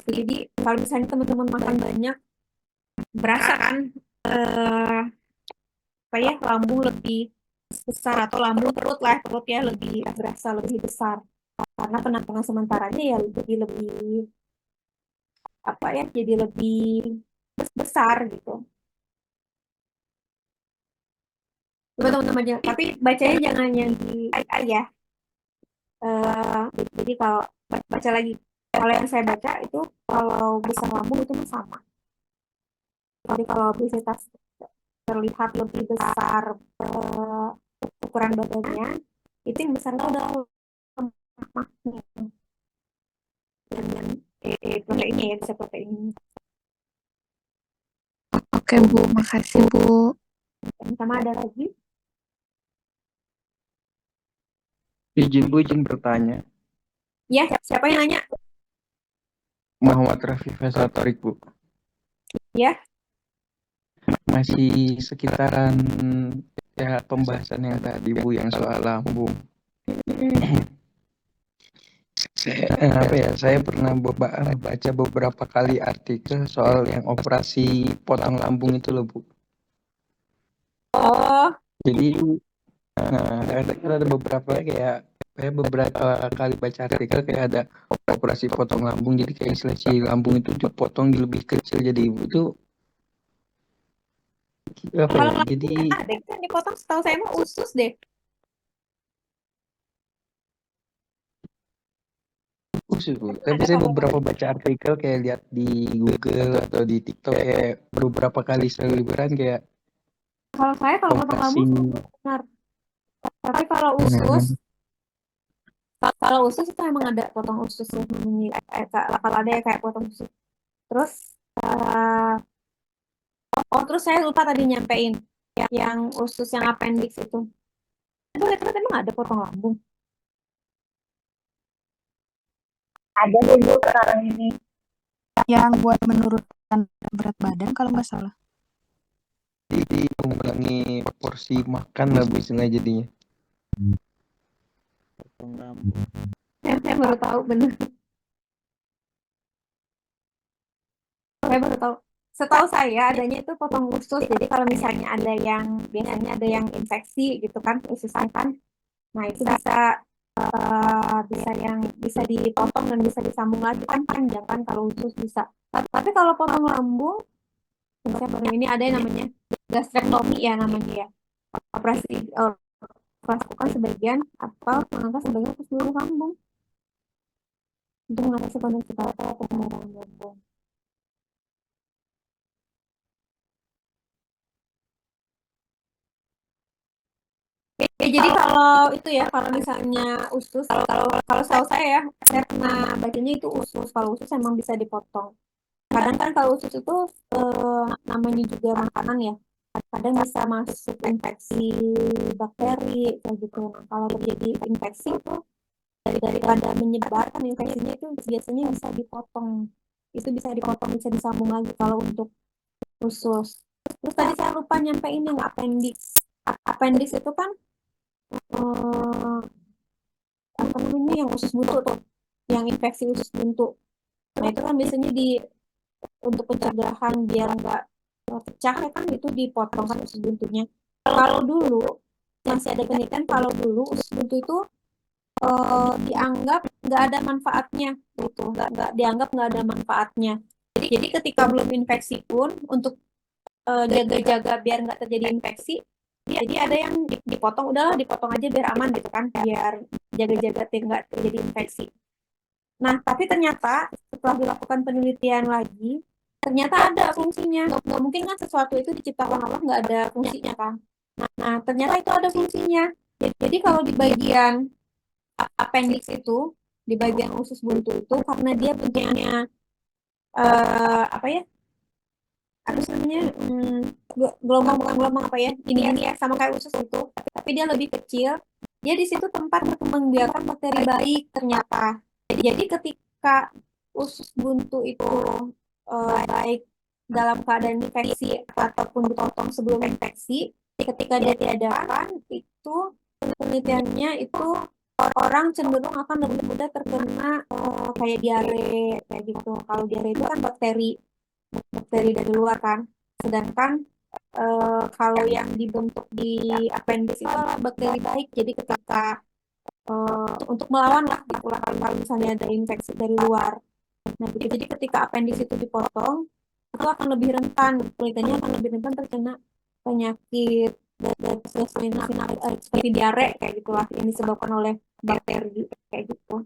Jadi kalau misalnya teman-teman makan banyak berasa kan apa ya lambung lebih besar atau lambung perut ya lebih berasa lebih besar karena penampungan sementaranya ya jadi lebih apa ya jadi lebih besar gitu. Coba teman-teman tapi bacanya jangan yang di AI ya. Jadi kalau baca lagi kalau yang saya baca itu kalau besar lambung itu sama. Jadi kalau obesitas terlihat lebih besar ukuran badannya itu yang besar itu adalah lemaknya dan proteinnya ya bisa protein. Oke Bu, makasih Bu. Sama ada lagi? Izin Bu, izin bertanya. Ya, siapa yang nanya? Muhammad Rafi Fesatorik Bu. Ya. Masih sekitaran ya pembahasan yang tadi Bu yang soal lambung. Saya pernah baca beberapa kali artikel soal yang operasi potong lambung itu loh Bu. Oh. Jadi ada beberapa kayak saya beberapa kali baca artikel kayak ada operasi potong lambung, jadi kayak istilah si lambung itu dipotong lebih kecil jadi itu apa ya? Jadi ada yang dipotong setahu saya mah usus deh. usus Bu. Tapi saya beberapa baca artikel kayak lihat di Google atau di TikTok kayak beberapa kali seliburan kayak kalau saya kalau potong lambung benar. Tapi kalau usus itu emang ada potong usus ya kalau ada ya kayak potong usus. Terus terus saya lupa tadi nyampein yang usus yang appendix itu. Itu emang ada potong lambung. Ada dulu sekarang ini. Yang buat menurunkan berat badan kalau nggak salah. Jadi mengurangi porsi makan lah Bu istilahnya jadinya. Potong lambung. Saya baru tahu bener. Saya baru tahu. Setahu saya adanya itu potong usus. Jadi kalau misalnya biasanya ada yang infeksi gitu kan ususnya kan. Nah itu bisa dipotong dan bisa disambung lagi kan panjang kan kalau usus bisa. Tapi kalau potong lambung, ini ada yang namanya gastrektomi ya namanya ya. Operasi lakukan sebagian atau mengangkat sebagian ke seluruh lambung untuk mengatasi kondisi atau pemerahan lambung. Ya, jadi kalau itu ya, kalau misalnya usus, kalau setahu saya pernah bacanya itu usus. Kalau usus emang bisa dipotong. Kadang kan kalau usus itu namanya juga makanan ya. Kadang bisa masuk infeksi bakteri kayak gitu. Nah, kalau terjadi infeksi itu daripada menyebarkan infeksinya itu biasanya bisa dipotong. Itu bisa dipotong, bisa disambung lagi kalau untuk usus. Terus tadi saya lupa nyampein yang appendix. Appendix itu kan apa namanya yang usus buntu tuh, yang infeksi usus buntu. Nah itu kan biasanya untuk pencegahan biar nggak pecah ya kan itu dipotong kan usus buntunya. Kalau dulu masih ada penelitian kalau dulu usus buntu itu dianggap nggak ada manfaatnya gitu, nggak dianggap nggak ada manfaatnya. Jadi ketika belum infeksi pun untuk jaga-jaga biar nggak terjadi infeksi Jadi ada yang dipotong, udahlah dipotong aja biar aman gitu kan, biar jaga-jaga nggak terjadi infeksi. Nah, tapi ternyata setelah dilakukan penelitian lagi, ternyata ada fungsinya. Nggak mungkin kan sesuatu itu diciptakan Allah nggak ada fungsinya kan. Nah, ternyata itu ada fungsinya. Jadi kalau di bagian appendix itu, di bagian usus buntu itu, karena dia bentuknya apa ya? Apa namanya? Gelombang bukan gelombang apa ya? Ini ya sama kayak usus itu, tapi dia lebih kecil. Dia di situ tempat berkembang biakan bakteri baik ternyata. Jadi ketika usus buntu itu baik dalam keadaan infeksi ataupun dipotong sebelum infeksi, ketika dia tiadakan itu penelitiannya itu orang cenderung akan lebih mudah terkena kayak diare kayak gitu. Kalau diare itu kan bakteri dari luar kan. Sedangkan kalau yang dibentuk di appendix itu adalah bakteri baik. Jadi ketika untuk melawan lah gitu lah kalau misalnya ada infeksi dari luar. Nah, jadi ketika appendix itu dipotong, itu akan lebih rentan, kulitnya akan lebih rentan terkena penyakit seperti diare kayak gitulah yang disebabkan oleh bakteri kayak gitu.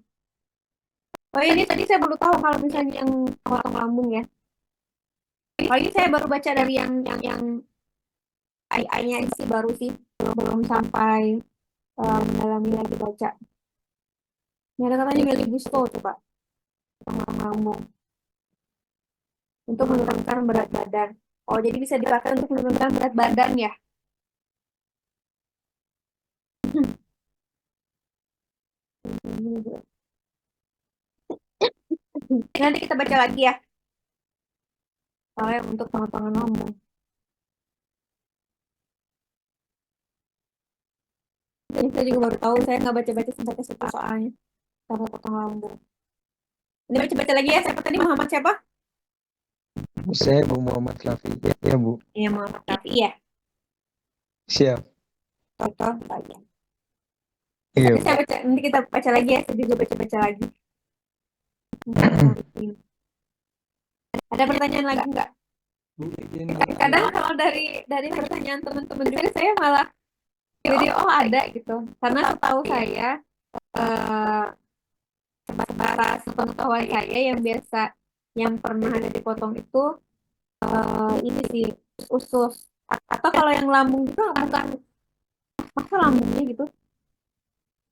Oh ini tadi saya baru tahu kalau misalnya yang potong lambung ya. Oh ini saya baru baca dari yang AI-nya sih baru sih, belum sampai mendalami lagi baca. Ini ada katanya Meli Gusto coba potong lambung untuk menurunkan berat badan. Oh jadi bisa dipakai untuk menurunkan berat badan ya? Nanti kita baca lagi ya. Soalnya untuk pemotongan lambung. Jadi saya juga baru tahu, saya nggak baca-baca sampai ke situ soalnya. Karena potong lambung. Ini baca-baca lagi ya, siapa tadi Muhammad siapa? Saya Bu Muhammad Rafi. Ya Bu. Iya Muhammad Rafi ya. Siap. Toto baca. Iya. Nanti saya baca, nanti kita baca lagi ya, saya juga baca-baca lagi. Ada pertanyaan lagi nggak? Bu, izin Kadang kalau dari pertanyaan teman-teman juga saya malah jadi oh ada gitu. Karena setahu saya sebatas pengetahuan saya yang pernah ada dipotong itu ini sih usus. Atau kalau yang lambung itu bukan masa lambungnya gitu.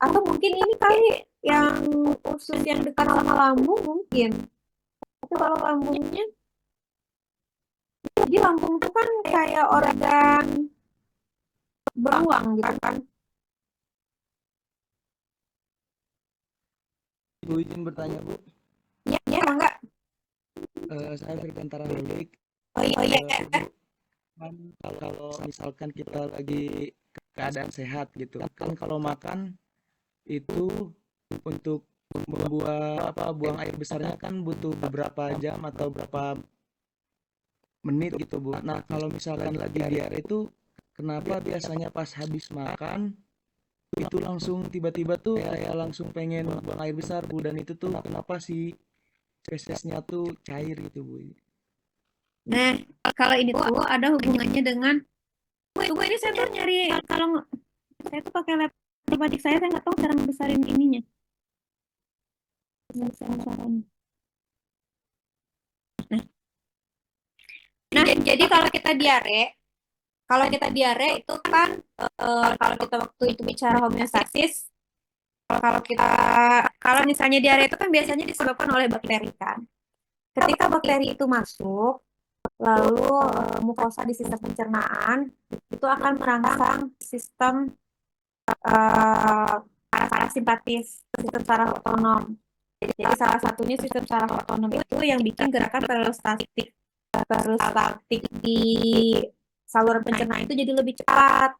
Atau mungkin ini kali yang usus yang dekat sama lambung mungkin. Tapi kalau lambungnya, jadi lambung itu kan kayak organ beruang gitu kan. Bu izin bertanya Bu. Ya enggak. Saya Firgantara Lulik. Oh iya. Bu, kan kalau misalkan kita lagi keadaan sehat gitu, kan kalau makan itu untuk buang air besarnya kan butuh beberapa jam atau berapa menit gitu Bu. Nah kalau misalkan lagi diare itu kenapa biasanya pas habis makan itu langsung tiba-tiba tuh kayak langsung pengen buang air besar Bu, dan itu tuh kenapa sih fesesnya tuh cair gitu Bu? Nah, kalau ini tuh ada hubungannya dengan tunggu ini saya tuh nyari kalau saya tuh pakai laptop adik saya nggak tahu cara ngebesarin ininya. Nah, jadi kalau kita diare itu kan kalau kita waktu itu bicara homeostasis, kalau misalnya diare itu kan biasanya disebabkan oleh bakteri kan. Ketika bakteri itu masuk, lalu mukosa di sistem pencernaan itu akan merangsang sistem parasimpatis, sistem saraf otonom. Jadi salah satunya sistem saraf otonom itu yang bikin gerakan peristaltik di saluran pencernaan itu jadi lebih cepat.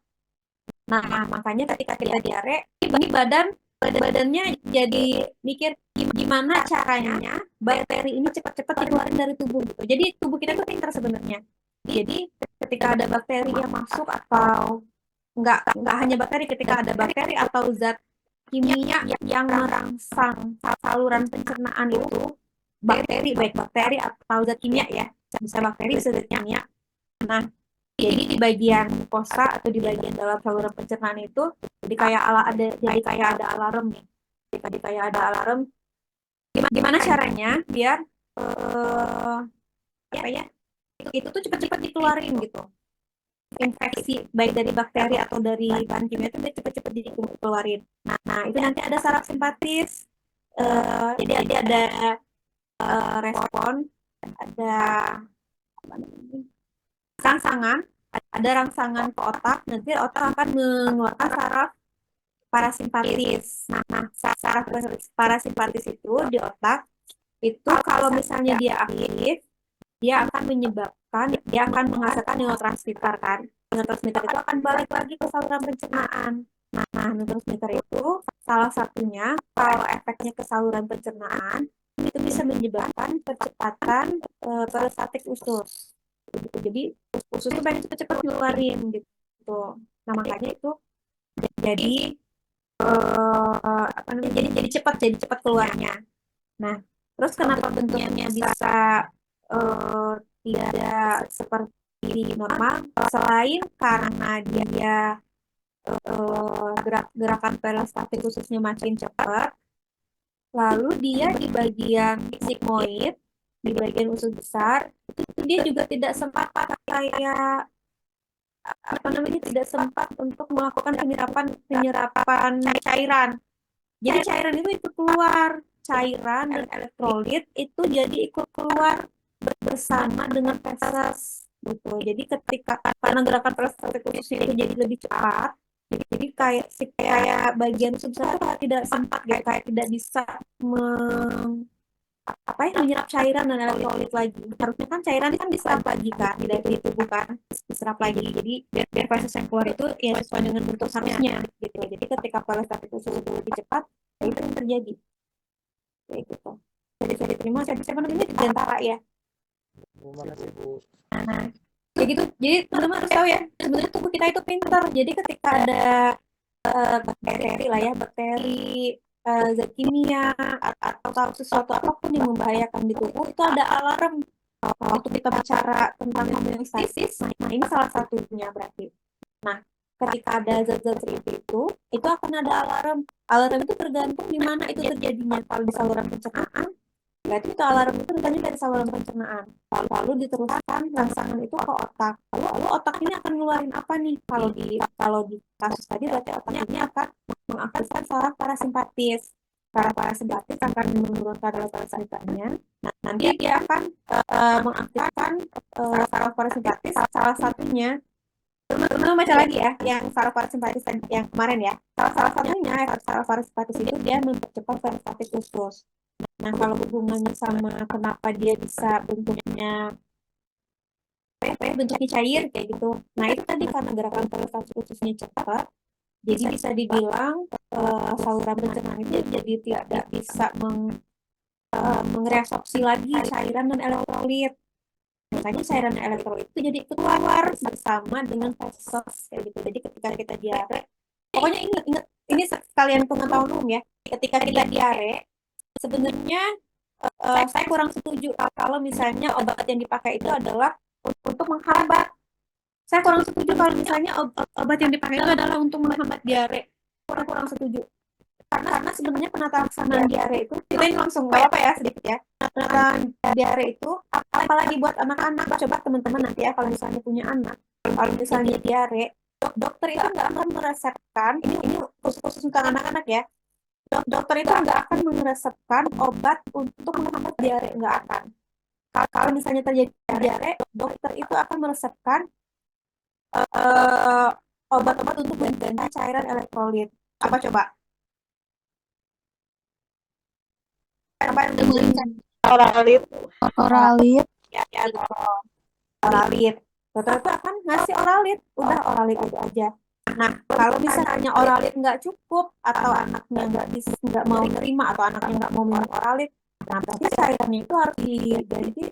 Nah, makanya ketika kita diare, ini badannya jadi mikir gimana caranya bakteri ini cepat-cepat dikeluarin dari tubuh gitu. Jadi tubuh kita tuh pintar sebenarnya. Jadi ketika ada bakteri yang masuk atau nggak hanya bakteri, ketika ada bakteri atau zat kimia yang merangsang saluran pencernaan itu, baik bakteri atau zat kimia ya, bisa bakteri bisa zat kimia. Nah, Jadi di bagian mukosa atau di bagian dalam saluran pencernaan itu jadi kayak ada alarm nih. Jadi kayak ada alarm. Gimana caranya biar apa ya? Itu tuh cepat-cepat dikeluarin gitu. Infeksi baik dari bakteri atau dari bahan kimia itu dia cepat-cepat dikeluarin. Nah, itu nanti ada saraf simpatis. Jadi ada respon, ada apa namanya? Ada rangsangan ke otak, nanti otak akan mengeluarkan saraf parasimpatis. Nah, saraf parasimpatis itu di otak itu kalau misalnya dia aktif, dia akan menghasilkan neurotransmitter kan. Neurotransmitter itu akan balik lagi ke saluran pencernaan. Nah, neurotransmitter itu salah satunya kalau efeknya ke saluran pencernaan itu bisa menyebabkan percepatan peristaltik usus. Jadi usus itu pengen cepet-cepet ngeluarin gitu. Nah, makanya itu jadi jadi cepat keluarnya. Nah, terus kenapa bentuknya bisa tidak seperti normal selain karena dia gerakan peristaltik ususnya makin cepat, lalu dia di bagian sigmoid, di bagian usus besar itu dia juga tidak sempat kayak apa namanya tidak sempat untuk melakukan penyerapan cairan. Jadi cairan itu ikut keluar, cairan dan elektrolit itu jadi ikut keluar bersama dengan feses gitu. Jadi karena gerakan peristaltik usus itu jadi lebih cepat, jadi kayak bagian usus besar itu tidak sempat gitu, kayak tidak bisa menyerap cairan dan elektrolit lagi. Harusnya kan cairan kan diserap lagi kan dari tubuh kan diserap lagi. Jadi biar feses yang keluar itu ya sesuai dengan bentuk harusnya gitu. Jadi ketika peristaltik usus itu lebih cepat, itu yang terjadi kayak gitu. Jadi saya diterima siapa namanya Dirgantara ya. Mana sih Bu? Nah, kayak gitu. Jadi teman-teman harus tahu ya, sebenarnya tubuh kita itu pintar. Jadi ketika ada bakteri zat kimia atau sesuatu apapun yang membahayakan di tubuh itu ada alarm. Waktu kita bicara tentang homeostasis, nah ini salah satunya berarti. Nah, ketika ada zat-zat seperti itu akan ada alarm. Alarm itu tergantung di mana itu terjadinya. Kalau di saluran pencernaan, berarti itu alarm itu datangnya dari saluran pencernaan. Lalu diteruskan rangsangan itu ke otak. Lalu otak ini akan ngeluarin apa nih? Kalau di kasus tadi berarti otak ini akan mengaktifkan saraf parasimpatis. Saraf parasimpatis akan menurunkan neurotransmitternya. Nah, nanti dia akan mengaktifkan saraf parasimpatis. Salah satunya, teman-teman baca lagi ya, yang saraf parasimpatis yang kemarin ya. Salah satunya saraf parasimpatis itu dia mempercepat peristaltik usus. Nah, kalau hubungannya sama kenapa dia bisa bentuknya cair kayak gitu. Nah, itu tadi karena gerakan peristaltik ususnya cepat, jadi bisa dibilang saluran pencernaan itu jadi tidak bisa mengreabsorpsi lagi cairan dan elektrolit. Makanya cairan dan elektrolit itu jadi keluar bersama dengan feses kayak gitu. Jadi ketika kita diare, pokoknya ingat ini sekalian pengetahuan umum ya. Ketika kita diare, sebenarnya saya kurang setuju kalau misalnya obat yang dipakai itu adalah untuk menghambat. Saya kurang setuju kalau misalnya obat yang dipakai itu adalah untuk menghambat diare. Kurang setuju. Karena sebenarnya penata laksanaan diare itu, kita ini langsung nggak apa ya sedikit ya. Penataan diare itu, apalagi buat anak-anak, coba teman-teman nanti ya kalau misalnya punya anak, kalau misalnya diare, dokter itu nggak akan meresepkan, ini khusus untuk anak-anak ya, dokter itu nggak akan meresepkan obat untuk menghambat diare, nggak akan. Kalau misalnya terjadi diare, dokter itu akan meresepkan obat-obat untuk mengganti cairan elektrolit. Apa coba? Apa yang oralit? Oralit. Ya, oralit. Dokter itu akan ngasih oralit. Udah oralit itu aja. Nah, kalau misalnya oralit nggak cukup atau anaknya nggak mau terima atau anaknya nggak mau minum oralit, nah berarti cairannya itu harus diganti